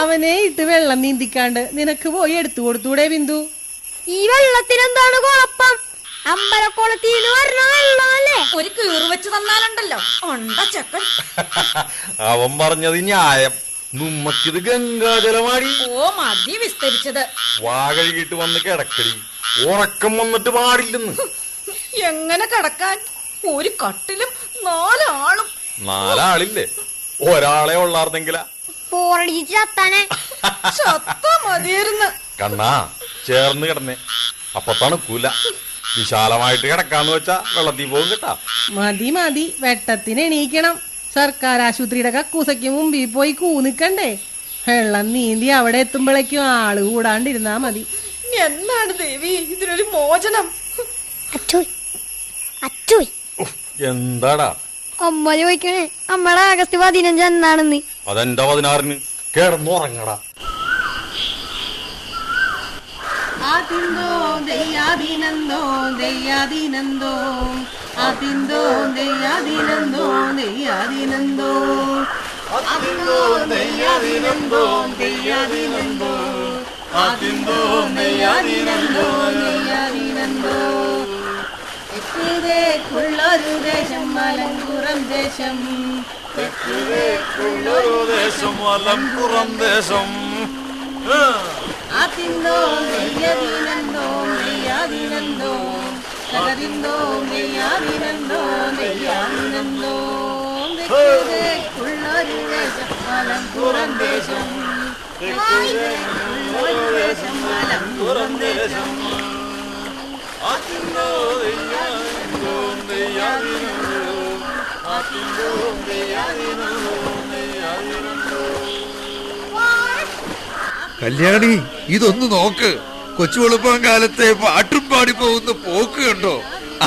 അവനെ ഇട്ട് വെള്ളം നീന്തിക്കാണ്ട് നിനക്ക് പോയി എടുത്തു കൊടുത്തൂടെ ബിന്ദു? ഈ വെള്ളത്തിനെന്താണ് കുഴപ്പം? അമ്പലക്കുളത്തിന് വരണ വെള്ളമല്ലേ. ഒരു കീറ് വെച്ച് തന്നാലുണ്ടല്ലോ ഉണ്ട ചെക്കൻ. അവൻ പറഞ്ഞത് ന്യായം. നമ്മക്കിത് ഗംഗാജലമാടി. ഓ, മതി വിസ്തരിച്ചത്. വാ കഴുകിട്ട് വന്ന് കിടക്കടി. ഉറക്കം വന്നിട്ട് പാടില്ലെന്ന്. എങ്ങനെ കിടക്കാൻ? ഒരു കട്ടിലും 4 ആളും. 4 ആളില്ലേ? ഒരാളെ ഉള്ളാർന്നെങ്കിലാ. ചത്താ മതിയായിരുന്നു. കണ്ണാ, ചേർന്ന് കിടന്നേ. അപ്പൊ തണുക്കൂല. വിശാലമായിട്ട് കിടക്കാന്ന് വെച്ചാ വെള്ളത്തിൽ പോകും കേട്ടാ. മതി മതി, വെട്ടത്തിന് എണീക്കണം. സർക്കാർ ആശുപത്രിയുടെ കക്കൂസയ്ക്ക് മുമ്പിൽ പോയി കൂന്നിക്കണ്ടേ? വെള്ളം നീന്തി അവിടെ എത്തുമ്പോഴേക്കും ആള് കൂടാണ്ടിരുന്നാ മതി. എന്നാണ് ദേവി ഇതിനൊരു മോചനം? എന്താടാ അമ്മ ചോദിക്കണേ അമ്മയുടെ ആഗസ്റ്റ് 15 എന്നാണെന്ന്. അതെന്റെ 16-ന്. കിടന്നുറങ്ങടാ. അതിന്തോ ദയ്യാദീനന്തോ ദയ്യാദീനന്തോ അതിന്തോ ദയ്യാദീനന്തോ ദയ്യാദീനന്തോ അതിന്തോ ദയ്യാദീനന്തോ ദയ്യാദീനന്തോ അതിന്തോ ദയ്യാദീനന്തോ ദയ്യാദീനന്തോ തെക്കുതേക്കുള്ളൊരു ദേശം മലങ്കുറം ദേശം. തെക്കുതേക്കുള്ളൊരു ദേശം മലങ്കുറം ദേശം. അതിന്തോ നെയ്യാദീനന്തോ നെയ്യാദീനന്തോ തകതിന്തോ നെയ്യാദീനന്തോ നെയ്യാദീനന്തോ തെക്കുതേക്കുള്ളൊരു ദേശം മലങ്കുറം ദേശം. തെക്കുതേക്കുള്ളൊരു ദേശം മലങ്കുറം ദേശം. അതിന്തോ നെയ്യാദീനന്തോ നെയ്യാദീനന്തോ അതിന്തോ നെയ്യാദീനന്തോ നെയ്യാദീനന്തോ. കല്യാണി, ഇതൊന്ന് നോക്ക്. കൊച്ചു വെളുപ്പം കാലത്തെ പാട്ടും പാടി പോകുന്ന പോക്ക് കണ്ടോ?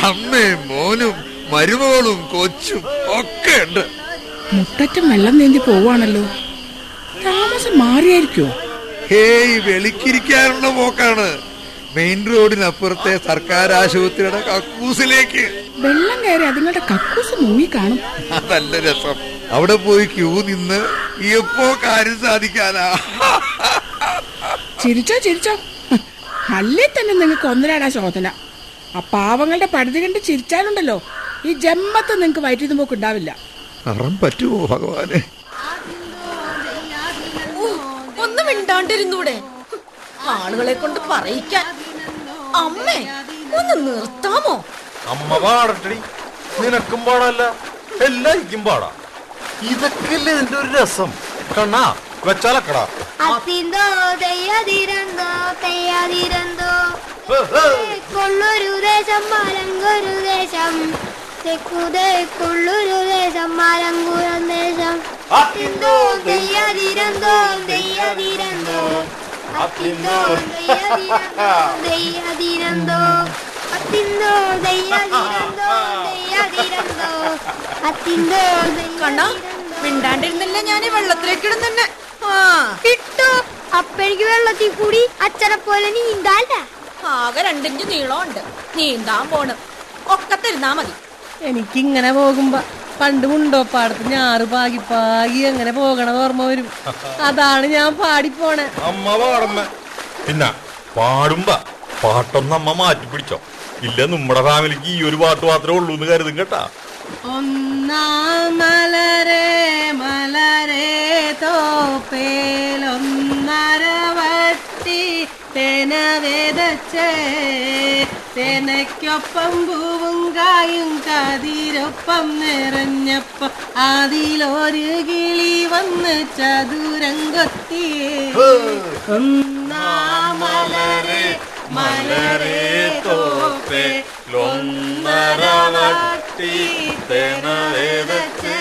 അമ്മയും മോനും മരുമകളും കൊച്ചും ഒക്കെ ഉണ്ട്. മുട്ടറ്റം വെള്ളം നീന്തി പോവാണല്ലോ. താമസം മാറിയായിരിക്കോ? ഹേയ്, വെളിക്കിരിക്കാനുള്ള പോക്കാണ്. മെയിൻ റോഡിനപ്പുറത്തെ സർക്കാർ ആശുപത്രിയുടെ കക്കൂസിലേക്ക്. വെള്ളം കയറി അതുങ്ങളുടെ കക്കൂസ് മുങ്ങി കാണും. അതല്ല രസം. അവിടെ പോയി ക്യൂ നിന്ന് എപ്പോ കാര്യം സാധിക്കാനാ. ചിരിച്ചോ ചിരിച്ചോ. അല്ലേ തന്നെ നിങ്ങൾക്ക് ഒന്നരാടാ ശോധന. ആ പാവങ്ങളുടെ പടുതി കണ്ട് ചിരിച്ചാലുണ്ടല്ലോ ഈ ജമ്മത്ത് നിങ്ങൾക്ക് വയറ്റിൽ പോക്ക് ഉണ്ടാവില്ല. അറം പറ്റുമോ ഭഗവാനെ? ഒന്നും മിണ്ടാണ്ടിരുന്നൂടെ? ആളുകളെ കൊണ്ട് പറയിക്കാൻ. അമ്മേ, ഒന്ന് നിർത്താമോ? അമ്മ പാടട്ടടി, നിനക്കും പാടല്ല, എല്ലാരിക്കും പാടാ. ഇതൊക്കെയല്ലേ ഇതിന്റെ ഒരു രസം. കണ്ണാ വെച്ചാലക്കടാ. അത്തിന്തോ തെയ്യതിരന്തോ തെയ്യതിരന്തോ കൊള്ളൊരു ദേശം മലങ്കൊരു ദേശം തെക്കുതേ കൊള്ളൊരു ദേശം മലങ്കുരം ദേശം. അത്തിന്തോ തെയ്യതിരന്തോ തെയ്യതിരന്തോ അത്തിന്തോ തെയ്യതിരന്തോ തെയ്യതിരന്തോ അത്തിന്തോ തെയ്യതിരന്തോ തെയ്യതിരന്തോ അത്തിന്തോ. കണ്ണാ മിണ്ടാണ്ടിരുന്നില്ല ഞാൻ ഈ വെള്ളത്തിലേക്ക് ഇടുന്നെ. ഇട്ടോ അപ്പഴേക്ക് വെള്ളത്തിൽ കൂടി അച്ഛനെ പോലെ നീന്താണ്ട. ആകെ 2 ഇഞ്ച് നീളമുണ്ട്, നീന്താൻ പോണ്. ഒക്കത്തിരുന്നാ മതി. എനിക്കിങ്ങനെ പോകുമ്പോ പണ്ട് മുണ്ടോപ്പാടത്ത് ഞാറ് പാകി പാകി അങ്ങനെ പോകണത് ഓർമ്മ വരും. അതാണ് ഞാൻ പാടിപ്പോണേ. അമ്മ പാടമ്മ. പിന്നെ പാടുമ്പോ പാട്ടൊന്നും അമ്മ മാറ്റി പിടിച്ചോ. ഇല്ല, നമ്മുടെ ഫാമിലിക്ക് ഈ ഒരു പാട്ട് മാത്രമേ ഉള്ളൂ എന്ന് കരുതും കേട്ടാ. ഒന്നാം മലരേ മലരേ തോപ്പേലൊന്നര വട്ടി തേന വേദച്ചേ തേനയ്ക്കൊപ്പം പൂവും കായും കതിരൊപ്പം നിറഞ്ഞപ്പം അതിലൊരു കിളി വന്ന് ചതുരം കൊത്തിയേ. ഒന്നാം മലരേ മലരേ തോപ്പേ ലൊന്നര വട്ടി തേന വേദച്ചേ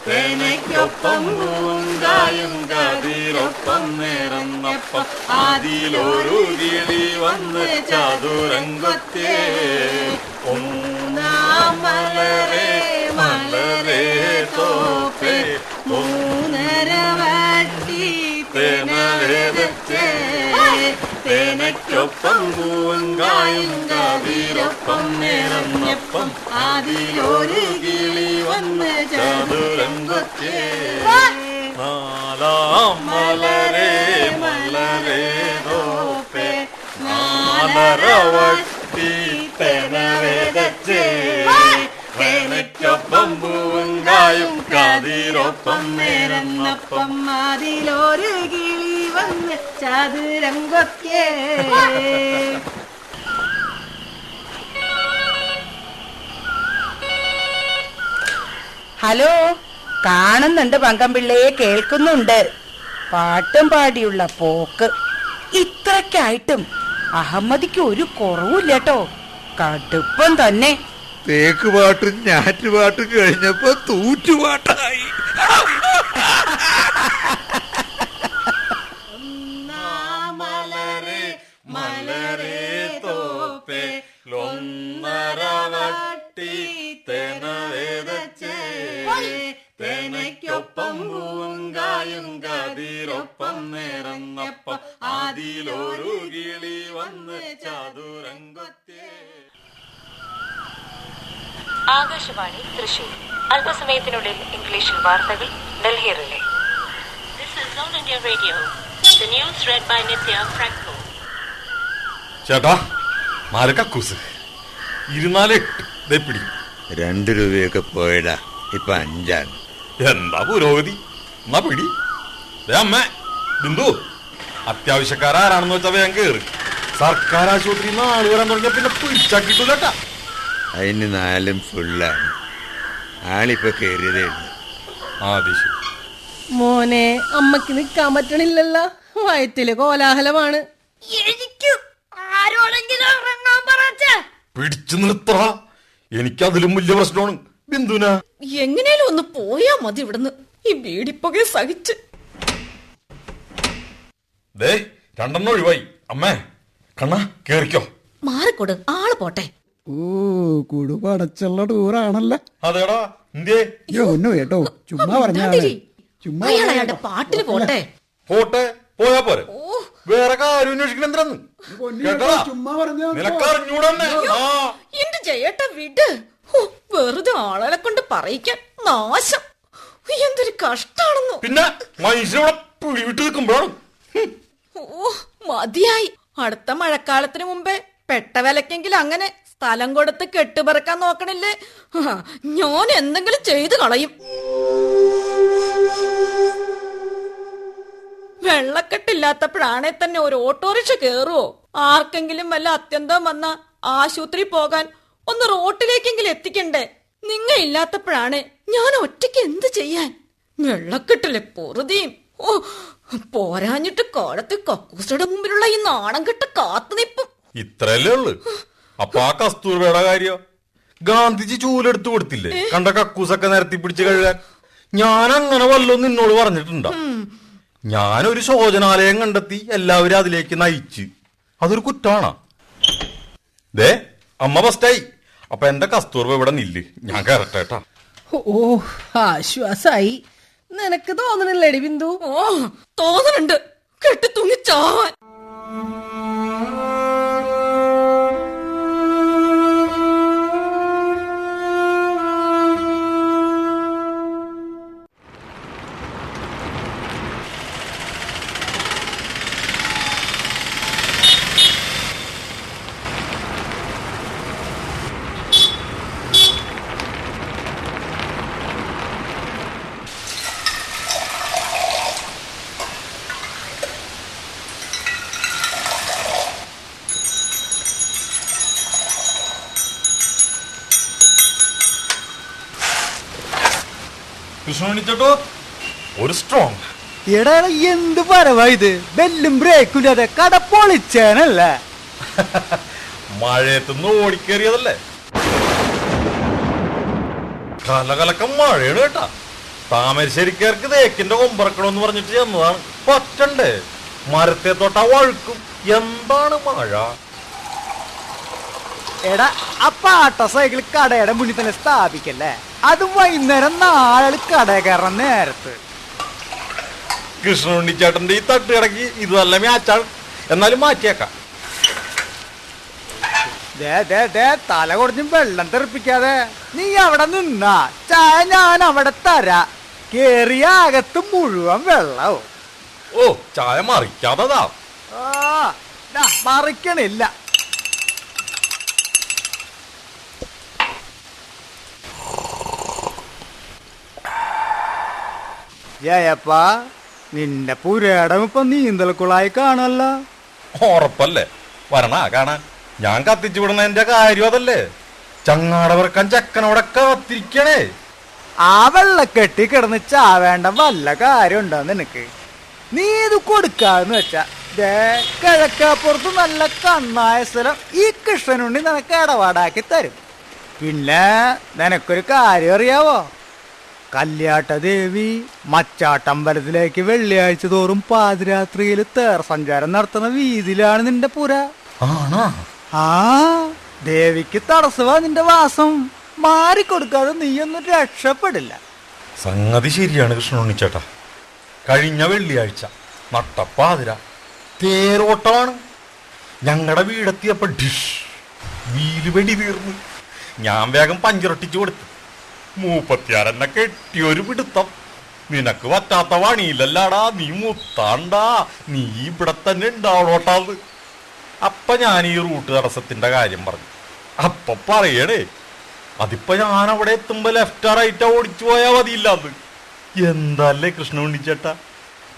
തേനയ്ക്കൊപ്പം പൂവും കായും കതിരൊപ്പം നിറഞ്ഞപ്പം അതിലൊരു കിളി വന്ന് ചതുരം കൊത്തിയേ. ഒന്നാം മലരേ മലരേ തോപ്പേ മൂന്നര വട്ടി തേന വേദച്ചേ തേനയ്ക്കൊപ്പം പൂവും കായും കതിരൊപ്പം നിറഞ്ഞപ്പം അതിലൊരു കിളി വന്ന് ചതുരം കൊത്തിയേ. നാലാം മലരേ മലരേ തോപ്പേ നാലര വട്ടി തേന വേദച്ചേ തേനയ്ക്കൊപ്പം പൂവും കായും കതിരൊപ്പം നിറഞ്ഞപ്പം അതിലൊരു കിളി വന്ന് ചതുരം കൊത്തിയേ. ഹലോ, കാണുന്നുണ്ട് പങ്കംപിള്ളയെ, കേൾക്കുന്നുണ്ട്. പാട്ടും പാടിയുള്ള പോക്ക്. ഇത്രയ്ക്കായിട്ടും അഹമ്മദിക്ക് ഒരു കുറവില്ലട്ടോ. കടുപ്പം തന്നെ. തേക്ക് പാട്ടും ഞാറ്റുപാട്ടും കഴിഞ്ഞപ്പോ തൂറ്റുപാട്ടായി. മലരേ മലരേ തോപ്പേ ലൊന്നര വട്ടി തേന വേദച്ചേ തേനയ്ക്കൊപ്പം പൂവും കായും കതിരൊപ്പം നിറഞ്ഞപ്പം അതിലൊരു കിളി വന്ന് ചതുരം കൊത്തിയേ. ആകാശവാണി തൃശൂർ. അല്പസമയത്തിനുള്ളിൽ ഇംഗ്ലീഷിൽ വാർത്തകൾ Delhi relay. This is All India Radio. The news read by Nitya Franco. ചേട്ടാ, 4 കക്കൂസ് 24 പിടി. 2 രൂപയൊക്കെ പോയടാ, ഇപ്പൊ 5. എന്താ പുരോഗതി? എന്നാ പിടി. അമ്മ ബിന്ദു, അത്യാവശ്യക്കാരാരാണെന്ന് വെച്ചാ വേഗം കേറ്. സർക്കാർ ആശുപത്രി 4 വരാൻ തുടങ്ങിയ പിന്നെ പിടിച്ചാ കിട്ടൂലട്ടാ. അതിന് 4 ഫുള്ളാണ്. ആളിപ്പോ കേറിയതേ ഉള്ളു. മോനെ, അമ്മക്ക് നിക്കാൻ പറ്റണില്ലല്ലോ. വയറ്റില് കോലാഹലമാണ്. എനിക്ക് ആരോടെങ്കിലും ഇറങ്ങാൻ പറച്ചേ. പിടിച്ചു നിർത്ത. എനിക്കതിലും വലിയ പ്രശ്നമാണ് ബിന്ദുന. എങ്ങനെയാലും ഒന്ന് പോയാ മതി ഇവിടുന്ന്, ഈ ബീഡിപ്പൊക്കെ സഹിച്ച്. ദേ 2 ഒഴിവായി. അമ്മേ, കണ്ണാ കേറിക്കോ. മാറിക്കൊട്, ആള് പോട്ടെ. ഓ, കുടുപടച്ചുള്ള ടൂറാണല്ലോ. അതേടാ, എന്തേ? ഒന്നു കേട്ടോ, ചുമ്മാ പറഞ്ഞാലേ. ചുമ്മാ അയാളുടെ പാട്ടിന് പോട്ടെ. പോട്ടെ, പോയാ പോരെ. വേറെ കാര്യം അന്വേഷിക്കണം എന്തിനാന്ന് കേട്ടാ. ചുമ്മാ പറഞ്ഞാ നിനക്കറിഞ്ഞൂടന്നെ. എന്റെ ജയേട്ട വിട്. വെറുതെ ആളെ കൊണ്ട് പറയിക്കാൻ നാശം. എന്തൊരു കഷ്ടാണെന്നോ. പിന്നെ മനുഷ്യനോടെ പിടിവിട്ട് നിൽക്കുമ്പോഴാണ്. ഓ, മതിയായി. അടുത്ത മഴക്കാലത്തിന് മുമ്പേ പെട്ട വിലക്കെങ്കിലും അങ്ങനെ സ്ഥലം കൊടുത്ത് കെട്ടുപറക്കാൻ നോക്കണില്ലേ? ഞാൻ എന്തെങ്കിലും ചെയ്തു കളയും. വെള്ളക്കെട്ടില്ലാത്തപ്പോഴാണെ തന്നെ ഒരു ഓട്ടോറിക്ഷ കേറുവോ? ആർക്കെങ്കിലും വല്ല അത്യന്തം വന്നാ ആശുപത്രി പോകാൻ ഒന്ന് റോട്ടിലേക്കെങ്കിലും എത്തിക്കണ്ടേ? നിങ്ങ ഇല്ലാത്തപ്പോഴാണ് ഞാൻ ഒറ്റയ്ക്ക് എന്ത് ചെയ്യാൻ? വെള്ളക്കെട്ടിലെ പൊറുതിയും പോരാഞ്ഞിട്ട് കാലത്ത് കക്കൂസയുടെ മുമ്പിലുള്ള ഈ നാണം കെട്ട് കാത്തു നിൽപ്പും. ഇത്രയല്ലേ ഉള്ളു. അപ്പൊ ആ കസ്തൂർബയുടെ കാര്യം ഗാന്ധിജി ചൂലെടുത്തു കൊടുത്തില്ലേ കണ്ട കക്കൂസൊക്കെ നിരത്തി പിടിച്ച് കഴുകാൻ? ഞാൻ അങ്ങനെ വല്ലതും നിന്നോട് പറഞ്ഞിട്ടുണ്ടോ? ഞാനൊരു ശോചനാലയം കണ്ടെത്തി എല്ലാവരും അതിലേക്ക് നയിച്ച്. അതൊരു കുറ്റാണോ? ദേ അമ്മ ഫസ്റ്റായി. അപ്പൊ എന്റെ കസ്തൂർബ ഇവിടെ നില്ല്, ഞാൻ കയറട്ടേട്ടാ. ഓ ആശ്വാസായി. നിനക്ക് തോന്നണില്ലേടി ബിന്ദു? ഓ തോന്നുന്നുണ്ട്, കെട്ടി തൂങ്ങിച്ചാവാൻ. കൃഷ്ണമണിച്ചേട്ടോ ഒരു സ്ട്രോങ്. എടാ എന്ത് പരവാ ഇത്? ബെല്ലും ബ്രേക്കും ഇല്ലാതെ കട പൊളിച്ചേനല്ല. മഴയത്തുനിന്ന് ഓടിക്കേറിയതല്ലേ? കലകലക്കം മഴയാണ് കേട്ടാ. താമരശ്ശേരിക്കാർക്ക് തേക്കിന്റെ കൊമ്പറക്കണമെന്ന് പറഞ്ഞിട്ട് ചെന്നതാണ്. പറ്റണ്ടേ? മരത്തെ തൊട്ടാ വഴുക്കും. എന്താണ് മഴ? എടാ ആ പാട്ട സൈക്കിൾ കടയുടെ മുന്നിൽ തന്നെ സ്ഥാപിക്കല്ലേ? അതും വൈകുന്നേരം 4 കട കയറാൻ നേരത്ത്. കൃഷ്ണുണ്ണിച്ചേട്ടന്റെ ഈ തട്ടുകിടക്ക് ഇത് നല്ല മാച്ചാണ്. എന്നാലും മാറ്റിയേക്കാം. തല കുറച്ചും വെള്ളം തെറിപ്പിക്കാതെ നീ അവിടെ നിന്നാ ചായ ഞാൻ അവിടെ തരാ. കേറിയ അകത്ത് മുഴുവൻ വെള്ളവും. ഓ ചായ മറിക്കാതതാ. മറിക്കണില്ല. ജയപ്പാ, നിന്റെ പുരേടം ഇപ്പൊ നീന്തൽക്കുളായി കാണല്ല. ഉറപ്പല്ലേ? വരണ കാണാൻ. ഞാൻ കത്തിച്ചു വിടുന്ന എന്റെ കാര്യം അതല്ലേ. ചങ്ങാടവർക്കാൻ ചക്കനോടെ കാത്തിരിക്കണേ. ആ വെള്ളക്കെട്ടി കിടന്ന് ചാവേണ്ട വല്ല കാര്യം ഉണ്ടോ നിനക്ക്? നീ ഇത് കൊടുക്കാന്ന് വെച്ചാ കിഴക്കാപ്പുറത്ത് നല്ല കണ്ണായ സ്ഥലം ഈ കൃഷ്ണനുണ്ണി നിനക്ക് ഇടപാടാക്കി തരും. പിന്നെ നിനക്കൊരു കാര്യം അറിയാവോ? കല്യാട്ടദേവി മച്ചാട്ടമ്പലത്തിലേക്ക് വെള്ളിയാഴ്ച തോറും പാതിരാത്രിയിൽ തേർ സഞ്ചാരം നടത്തുന്ന വീതിയിലാണ് നിന്റെ പുര. ആ ദേവിക്ക് തടസ്സവാ നിന്റെ വാസം. മാറിക്കൊടുക്കാതെ നീയൊന്നും രക്ഷപ്പെടില്ല. സംഗതി ശരിയാണ് കൃഷ്ണുണ്ണിച്ചേട്ടാ. കഴിഞ്ഞ വെള്ളിയാഴ്ച നട്ടപ്പാതിര തേരോട്ടമാണ്. ഞങ്ങളുടെ വീടെത്തിയപ്പോ ഡിഷ് വീല് വെടി തീർന്നു. ഞാൻ വേഗം പഞ്ചറൊട്ടിച്ചു കൊടുത്തു. 36 കെട്ടിയൊരു പിടുത്തം. നിനക്ക് പറ്റാത്ത പണിയില്ലല്ലാടാ, നീ മുത്താണ്ടാ, നീ ഇവിടെ തന്നെ ഉണ്ടാവണോട്ടാത്. അപ്പൊ ഞാൻ ഈ റൂട്ട് തടസ്സത്തിന്റെ കാര്യം പറഞ്ഞു. അപ്പൊ പറയണേ, അതിപ്പോ ഞാൻ അവിടെ എത്തുമ്പോ ലെഫ്റ്റാ റൈറ്റാ ഓടിച്ചു പോയാ മതിയില്ലാന്ന്. എന്താല്ലേ കൃഷ്ണുണ്ണിച്ചേട്ടാ,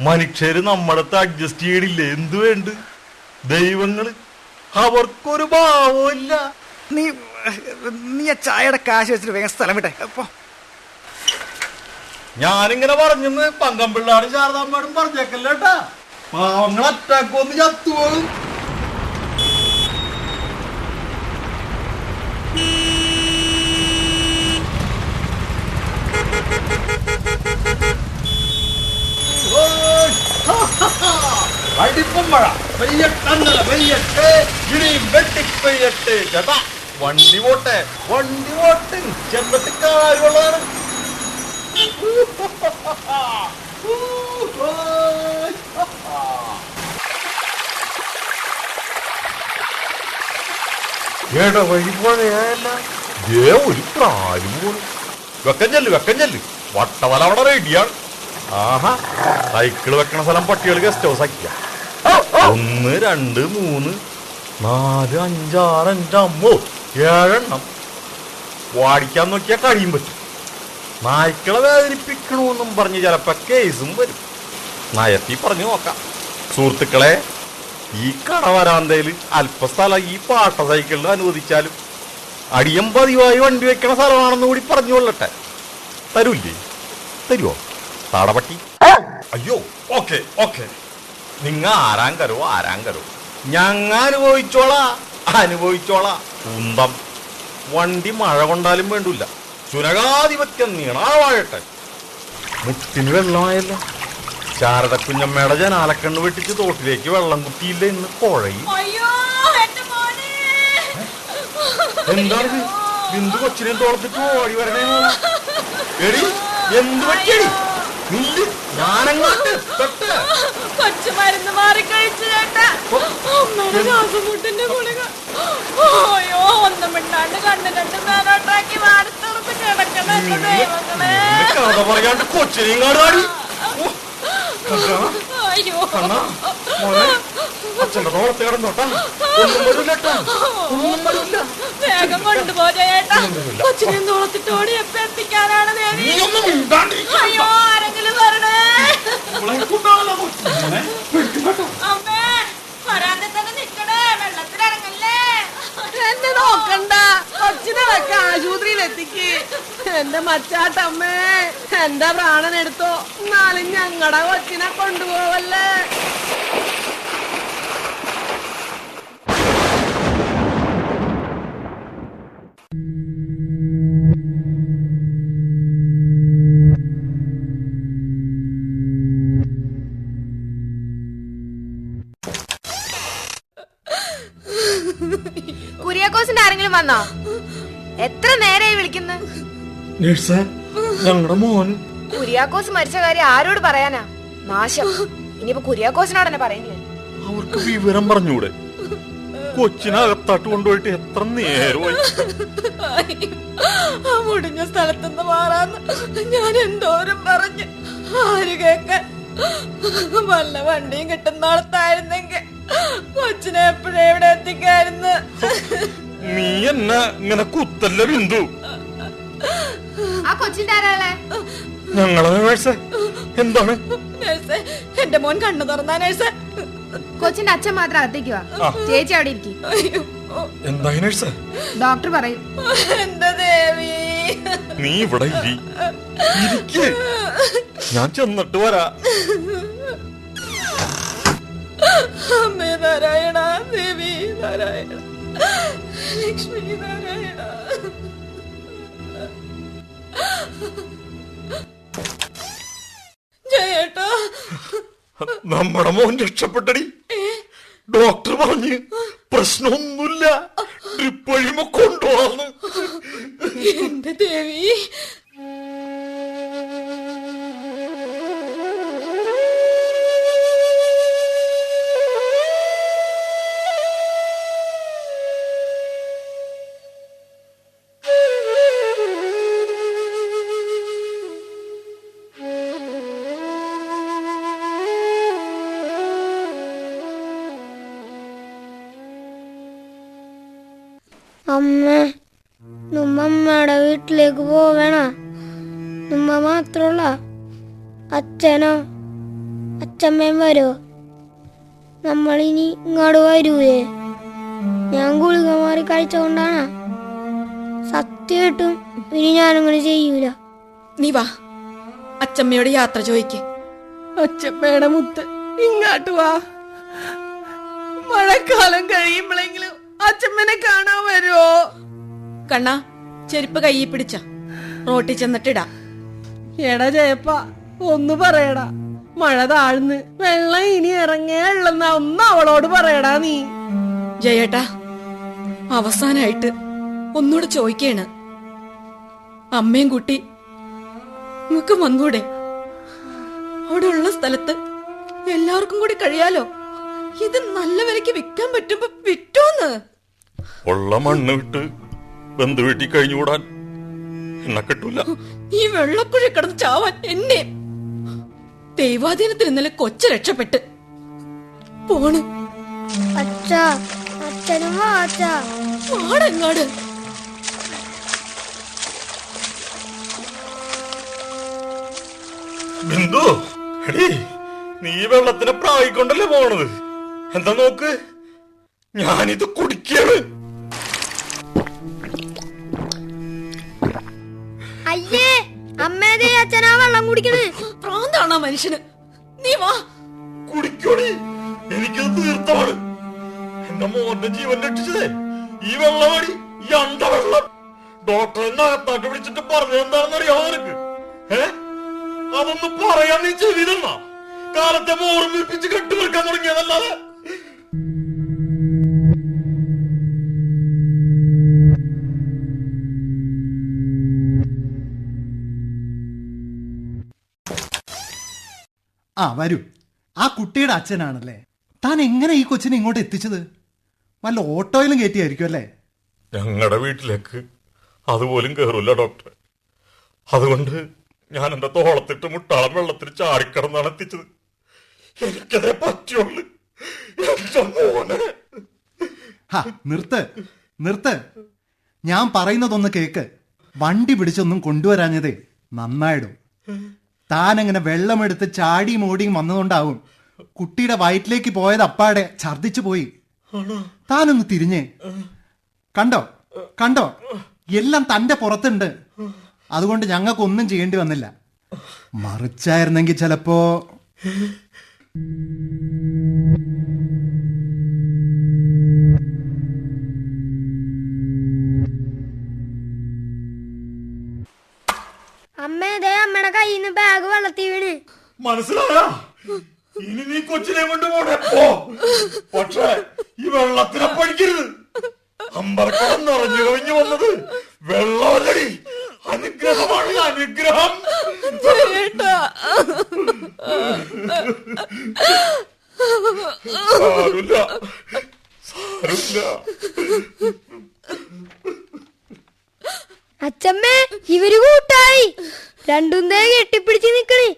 മനുഷ്യര് നമ്മടത്ത് അഡ്ജസ്റ്റ് ചെയ്യണില്ലേ? എന്തു വേണ്ട ദൈവങ്ങള്, അവർക്കൊരു ഭാവമില്ല. നീ ചായയുടെ കാശ് വെച്ചിട്ട് വേഗം സ്ഥലം വിട്ടെ. ഞാനിങ്ങനെ പറഞ്ഞെന്ന് പങ്കമ്പിള്ളാടും ശാരദാമ്മയോടും പറഞ്ഞേക്കല്ലേട്ടാ. പാവങ്ങൾ അറ്റാക്ക് വന്ന് ചത്തുപോകും. അടിപ്പം മഴ പെയ്യട്ടങ്ങനെ പെയ്യട്ടെ, ഇനിയും വെട്ടിപ്പെയ്യട്ടെ. ചേട്ടാ വണ്ടി പോട്ടെ, വണ്ടി പോട്ടെ, ചെന്നിട്ട് കാര്യമുള്ളതാണ്. ഏടാ വഴി പോലെയല്ല. ഒരു പ്രാലും പോലും. വെക്കം ചെല്ല് വട്ടവല അവിടെ റെഡിയാണ്. ആഹാ, സൈക്കിള് വെക്കണ സ്ഥലം പട്ടികൾ ഗസ്റ്റ് ഹൗസ് ആക്കിയ. 1 2 3 4 5 6 5 അമ്മോ 7 എണ്ണം. വാടിക്കാൻ നോക്കിയാ കഴിയും പറ്റും. നായ്ക്കളെ വേദനിപ്പിക്കണമെന്നും പറഞ്ഞ് ചിലപ്പോ കേസും വരും. നയത്തി പറഞ്ഞു നോക്കാം. സുഹൃത്തുക്കളെ, ഈ കടവരാന്തയില് അല്പസ്ഥലം ഈ പാട്ട സൈക്കിളിൽ അനുവദിച്ചാലും അടിയം പതിവായി വണ്ടി വെക്കണ സ്ഥലമാണെന്ന് കൂടി പറഞ്ഞു കൊള്ളട്ടെ. തരൂല്ലേ? തരുവോ താടപട്ടി? അയ്യോ, ഓക്കെ ഓക്കെ, നിങ്ങ ആരാങ്കരോ ഞങ്ങ അനുഭവിച്ചോളാ കുന്തം. വണ്ടി മഴ കൊണ്ടാലും വേണ്ടൂല, ചുനകാധിപത്യം നീണാ വാഴട്ടെ. മുട്ടിന് വെള്ളമായല്ലോ. ശാരദ കുഞ്ഞമ്മയുടെ ജനാലക്കണ്ണ് വെട്ടിച്ച് തോട്ടിലേക്ക് വെള്ളം കുത്തിയില്ല ഇന്ന് പുഴയിൽ. എന്താണ് ബിന്ദു കൊച്ചിനെ തോളത്തിട്ട് ഓടി വരണേ? എടി എന്ത് പറ്റിയടി? നില്ല്, ഞാനങ്ങോട്ട് കൊച്ചു മരുന്ന് മാറി കഴിച്ചു ചേട്ടാ. അമ്മയുടെ ശ്വാസമുട്ടിന്റെ ഗുളിക. അയ്യോ, ഒന്നും മിണ്ടാണ്ട് കണ്ണ് രണ്ട് മേലോട്ടാക്കി വാടത്തുറത്ത് കിടക്കണ ദൈവങ്ങളെ. കഥ പറയാണ്ട് കൊച്ചിനെയും കാണാടി. അയ്യോ, അച്ഛന്റെ തോളത്ത് കിടന്നോട്ടാ, ഒന്നും വരില്ലട്ടാ, ഒന്നും വരില്ല. വേഗം കൊണ്ടുപോ ചേട്ടാ. കൊച്ചിനെയും തോളത്തിട്ട് ഓടി എപ്പ എത്തിക്കാനാണ് ദേവി? അയ്യോ, ആരെങ്കിലും വരണേ. അമ്മേ, വരാതെ തന്നെ നിക്കണേ, വെള്ളത്തിലിറങ്ങല്ലേ. എന്നെ നോക്കണ്ട, കൊച്ചിനെ വെക്ക ആശുപത്രിയിൽ എത്തിക്ക്. എന്റെ മച്ചാട്ടമ്മേ, എന്റെ പ്രാണൻ എടുത്തോ, എന്നാലും ഞങ്ങടെ കൊച്ചിനെ കൊണ്ടുപോവല്ലേ. കുര്യാക്കോസിന്റെ ആരെങ്കിലും വന്നോ? എത്ര നേരമായി വിളിക്കുന്നു? ഞങ്ങളുടെ മോൻ കുര്യാക്കോസ് മരിച്ച കാര്യം ആരോട് പറയാനാ? നാശം. ഇനിയിപ്പോ കുര്യാക്കോസിനോട് തന്നെ പറയേണ്ടി വരും. അവർക്ക് വിവരം പറഞ്ഞൂടെ? കൊച്ചിനകത്താട്ട് കൊണ്ടുപോയിട്ട് എത്ര നേരമായി. ആ മുടിഞ്ഞ സ്ഥലത്തുനിന്ന് മാറാന്ന് ഞാൻ എന്തോരം പറഞ്ഞു. ആര് കേക്കാൻ? വല്ല വണ്ടിയും കിട്ടുന്നിടത്തായിരുന്നെങ്കിൽ കൊച്ചിനെ എപ്പോഴും എവിടെ എത്തിക്കായിരുന്നു. നീ എന്നെ ഇങ്ങനെ കുത്തല്ല ബിന്ദു. ആ കൊച്ചിന്റെ ആരാളെ? ഞങ്ങളെ നേഴ്സേ. എന്താണ് നേഴ്സേ? എന്റെ മോൻ കണ്ണു തുറന്നാ നേഴ്സേ. കൊച്ചിന്റെ അച്ഛൻ മാത്രം അകത്തേക്ക് വാ. ചേച്ചി അവിടെ ഇരിക്കും. എന്താ നേഴ്സേ? ഡോക്ടർ പറയും. എന്താ ദേവി? നീ ഇവിടെ ഇരിക്ക്, ഞാൻ ചെന്നിട്ട് വരാ. അമ്മേ നാരായണ, ദേവി നാരായണ, ലക്ഷ്മി നാരായണ. ജയേട്ടാ, നമ്മുടെ മോൻ രക്ഷപ്പെട്ടടി. ഡോക്ടർ പറഞ്ഞ് പ്രശ്നമൊന്നുമില്ല, ട്രിപ്പ് കഴിയുമ്പോ കൊണ്ടുപോകാന്ന്. എന്റെ ദേവി. അമ്മ, നമ്മമ്മയുടെ വീട്ടിലേക്ക് പോവേണ? നമ്മ മാത്രല്ല, അച്ഛനോ അച്ഛമ്മയും വരുമോ? നമ്മളിനി ഇങ്ങോട്ട് വരൂലേ? ഞാൻ ഗുളിക മാറി കഴിച്ചോണ്ടാണ്. സത്യമായിട്ടും ഇനി ഞാനങ്ങനെ ചെയ്യൂല. നീ വാ, അച്ഛമ്മയോട് യാത്ര ചോദിക്ക്. അച്ഛമ്മയുടെ മുത്ത് ഇങ്ങോട്ട് വാ. മഴക്കാലം കഴിയുമ്പോഴെങ്കിലും അച്ഛമ്മനെ കാണാൻ വരുമോ? കണ്ണാ, ചെരുപ്പ് കയ്യിൽ പിടിച്ച റോട്ടിൽ ചെന്നിട്ടിടാ. എടാ ജയപ്പ, ഒന്ന് പറയടാ. മഴ താഴ്ന്ന് വെള്ളം ഇനി ഇറങ്ങേ ഉള്ളെന്നാ ഒന്ന് അവളോട് പറയടാ നീ. ജയേട്ടാ, അവസാനായിട്ട് ഒന്നുകൂടെ ചോദിക്കാണ്. അമ്മയും കുട്ടി നിങ്ങക്ക് വന്നൂടെ? അവിടെ ഉള്ള സ്ഥലത്ത് എല്ലാവർക്കും കൂടി കഴിയാലോ. ഇത് നല്ല വിലക്ക് വിൽക്കാൻ പറ്റുമ്പോ വിറ്റോന്ന്. ഉള്ള മണ്ണ് വിട്ട് ബന്ധു വീട്ടിൽ കഴിഞ്ഞുകൂടാൻ എന്നെ കിട്ടൂല. ഈ വെള്ളക്കുഴി കിടന്ന് ചാവാൻ എന്നെ. ദൈവാധീനത്തിൽ ഇന്നലെ കൊച്ചു രക്ഷപ്പെട്ട് പോണ്. അച്ഛാ, അച്ഛനും വാ അച്ഛാ. വാടെങ്ങാട്. ബിന്ദു, എടീ, നീ വെള്ളത്തിന് പ്രായിക്കൊണ്ടല്ലേ പോണത്? എന്താ നോക്ക്, ഞാനിത് കുടിക്കാണ്. അയ്യേ അമ്മേതേ അച്ഛനാ വെള്ളം കുടിക്കണ്. പ്രാന്താണോ മനുഷ്യന്? നീ വാ കുടിക്കോടി, എനിക്കത് തീർത്തമാണ്. എന്റെ മോന്റെ ജീവൻ രക്ഷിച്ചതേ ഈ വെള്ളമടി, ഈ അണ്ട വെള്ളം. ഡോക്ടറെ അകത്താട്ട് വിളിച്ചിട്ട് പറഞ്ഞത് എന്താണെന്ന് അറിയാമോ നിനക്ക്? അതൊന്ന് പറയാൻ നീ ചെവി തന്ന കാലത്തെ ഓർമ്മിപ്പിച്ച് കെട്ടുവെക്കാൻ തുടങ്ങിയതല്ലാതെ. ആ വരൂ, ആ കുട്ടിയുടെ അച്ഛനാണല്ലേ. താൻ എങ്ങനെ ഈ കൊച്ചിനെ ഇങ്ങോട്ട് എത്തിച്ചത്? വല്ല ഓട്ടോയിലും കയറ്റിയായിരിക്കും അല്ലേ? ഞങ്ങളുടെ വീട്ടിലേക്ക് അതുപോലും കയറൂല ഡോക്ടറെ. അതുകൊണ്ട് ഞാൻ എന്റെ തോളത്തിട്ട് മുട്ടാളം വെള്ളത്തിൽ ചാടിക്കിടന്നാണ് എത്തിച്ചത്. എനിക്കതേ പറ്റുള്ളൂ. നിർത്ത്. ഞാൻ പറയുന്നതൊന്ന് കേക്ക്. വണ്ടി പിടിച്ചൊന്നും കൊണ്ടുവരാഞ്ഞതേ നന്നായിടും. താനങ്ങനെ വെള്ളമെടുത്ത് ചാടിയും ഓടിയും വന്നതുകൊണ്ടാവും കുട്ടിയുടെ വയറ്റിലേക്ക് പോയത് അപ്പാടെ ഛർദിച്ചു പോയി. താനൊന്ന് തിരിഞ്ഞേ. കണ്ടോ എല്ലാം തന്റെ പുറത്തുണ്ട്. അതുകൊണ്ട് ഞങ്ങൾക്കൊന്നും ചെയ്യേണ്ടി വന്നില്ല. മറിച്ചായിരുന്നെങ്കിൽ ചിലപ്പോ. അമ്മേതേ അമ്മയുടെ കയ്യിൽ നിന്ന് ബാഗ് വെള്ളത്തി വീണ്. മനസ്സിലായോ? ഇനി നീ കൊച്ചിനെ കൊണ്ട് പോണേ പോ. പക്ഷേ ഈ വെള്ളത്തിനെ പഠിക്കരുത്. അമ്പലക്കുളം നിറഞ്ഞു കവിഞ്ഞു വന്നത് വെള്ളമല്ലടി, അനുഗ്രഹമാണ്. അനുഗ്രഹം. സാരമില്ല. അച്ഛമ്മേ ഇവര് കൂട്ടായി രണ്ടും തേ കെട്ടിപ്പിടിച്ച് നിക്കണേ.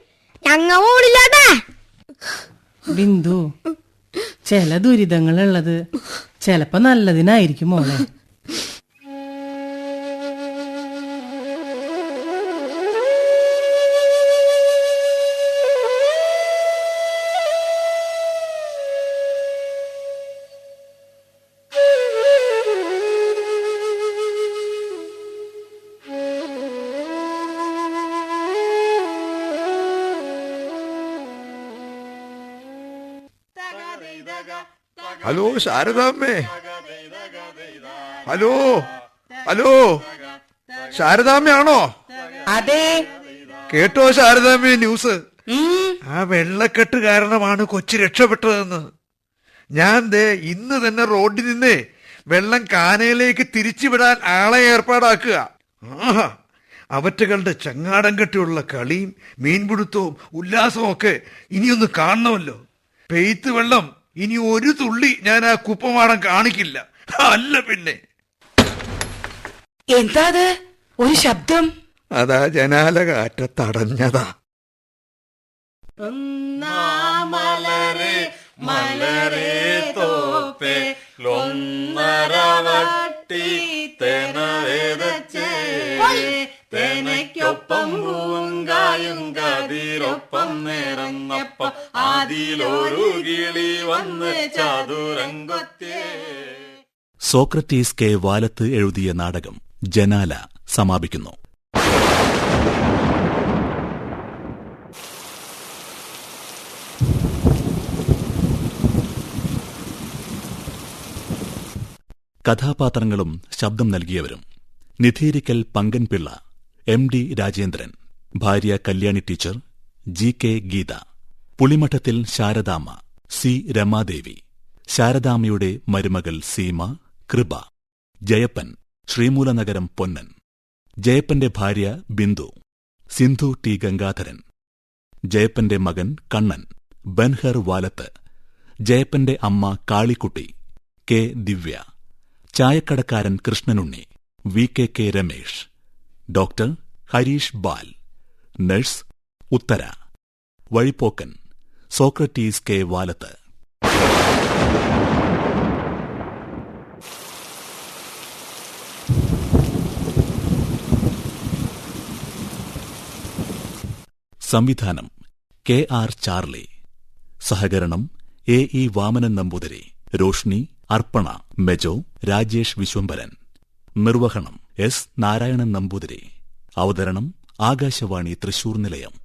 ഞങ്ങ ഓടില്ലാട്ടാ. ബിന്ദു, ചില ദുരിതങ്ങളുള്ളത് ചിലപ്പോ നല്ലതിനായിരിക്കും മോളെ. ഹലോ ശാരദാമ്മേ. ഹലോ ശാരദാമ്മയാണോ? അതെ. കേട്ടോ ശാരദാമ്മേ ന്യൂസ്? ആ വെള്ളക്കെട്ട് കാരണമാണ് കൊച്ചു രക്ഷപ്പെട്ടതെന്ന്. ഞാൻ ഇന്ന് തന്നെ റോഡിൽ നിന്നേ വെള്ളം കാനയിലേക്ക് തിരിച്ചുവിടാൻ ആളെ ഏർപ്പാടാക്കുക. ആഹാ, അവറ്റകളുടെ ചങ്ങാടം കെട്ടിയുള്ള കളിയും മീൻപിടുത്തവും ഉല്ലാസവും ഒക്കെ ഇനിയൊന്ന് കാണണമല്ലോ. പെയ്ത്ത് വെള്ളം ഇനി ഒരു തുള്ളി ഞാൻ ആ കുപ്പമാടം കാണിക്കില്ല. അല്ല പിന്നെ. എന്താ ഒരു ശബ്ദം? അതാ ജനാല കാറ്റത്തടഞ്ഞതാ. മലരേ തോപ്പേ ലൊന്നരവട്ടി തെനവേദച്ചേ തെനയ്ക്കൊപ്പം പൂങ്കായും കതിരൊപ്പം നേരന്നപ്പം അതിലൊരു കിളി വന്ന് ചതുരംഗത്തേ. സോക്രട്ടീസ് കെ വാലത്ത് എഴുതിയ നാടകം ജനാല സമാപിക്കുന്നു. കഥാപാത്രങ്ങളും ശബ്ദം നൽകിയവരും: നിധീരിക്കൽ പങ്കൻപിള്ള, MD രാജേന്ദ്രൻ, ഭാര്യ Kalyani teacher, GK Geetha, Pulimadathil Saradamma, C Ramadevi, ശാരദാമ്മയുടെ മരുമകൾ സീമ, കൃപ, ജയപ്പൻ, ശ്രീമൂലനഗരം പൊന്നൻ, ജയപ്പന്റെ ഭാര്യ ബിന്ദു, സിന്ധു ടി ഗംഗാധരൻ, ജയപ്പന്റെ മകൻ കണ്ണൻ, ബൻഹർ വാലത്ത്, ജയപ്പന്റെ അമ്മ കാളിക്കുട്ടി, K ദിവ്യ, ചായക്കടക്കാരൻ Krishnanunni, VKK Ramesh, doctor Harish Bal, nurse Uthara, വഴിപ്പോക്കൻ സോക്രട്ടീസ് കെ വാലത്ത്. സംവിധാനം KR ചാർലി. സഹകരണം A.E. വാമനൻ നമ്പൂതിരി, രോഷ്നി, അർപ്പണ, മെജോ, രാജേഷ് വിശ്വംഭരൻ. നിർവഹണം S. നാരായണൻ നമ്പൂതിരി. അവതരണം ആകാശവാണി തൃശൂർ നിലയം.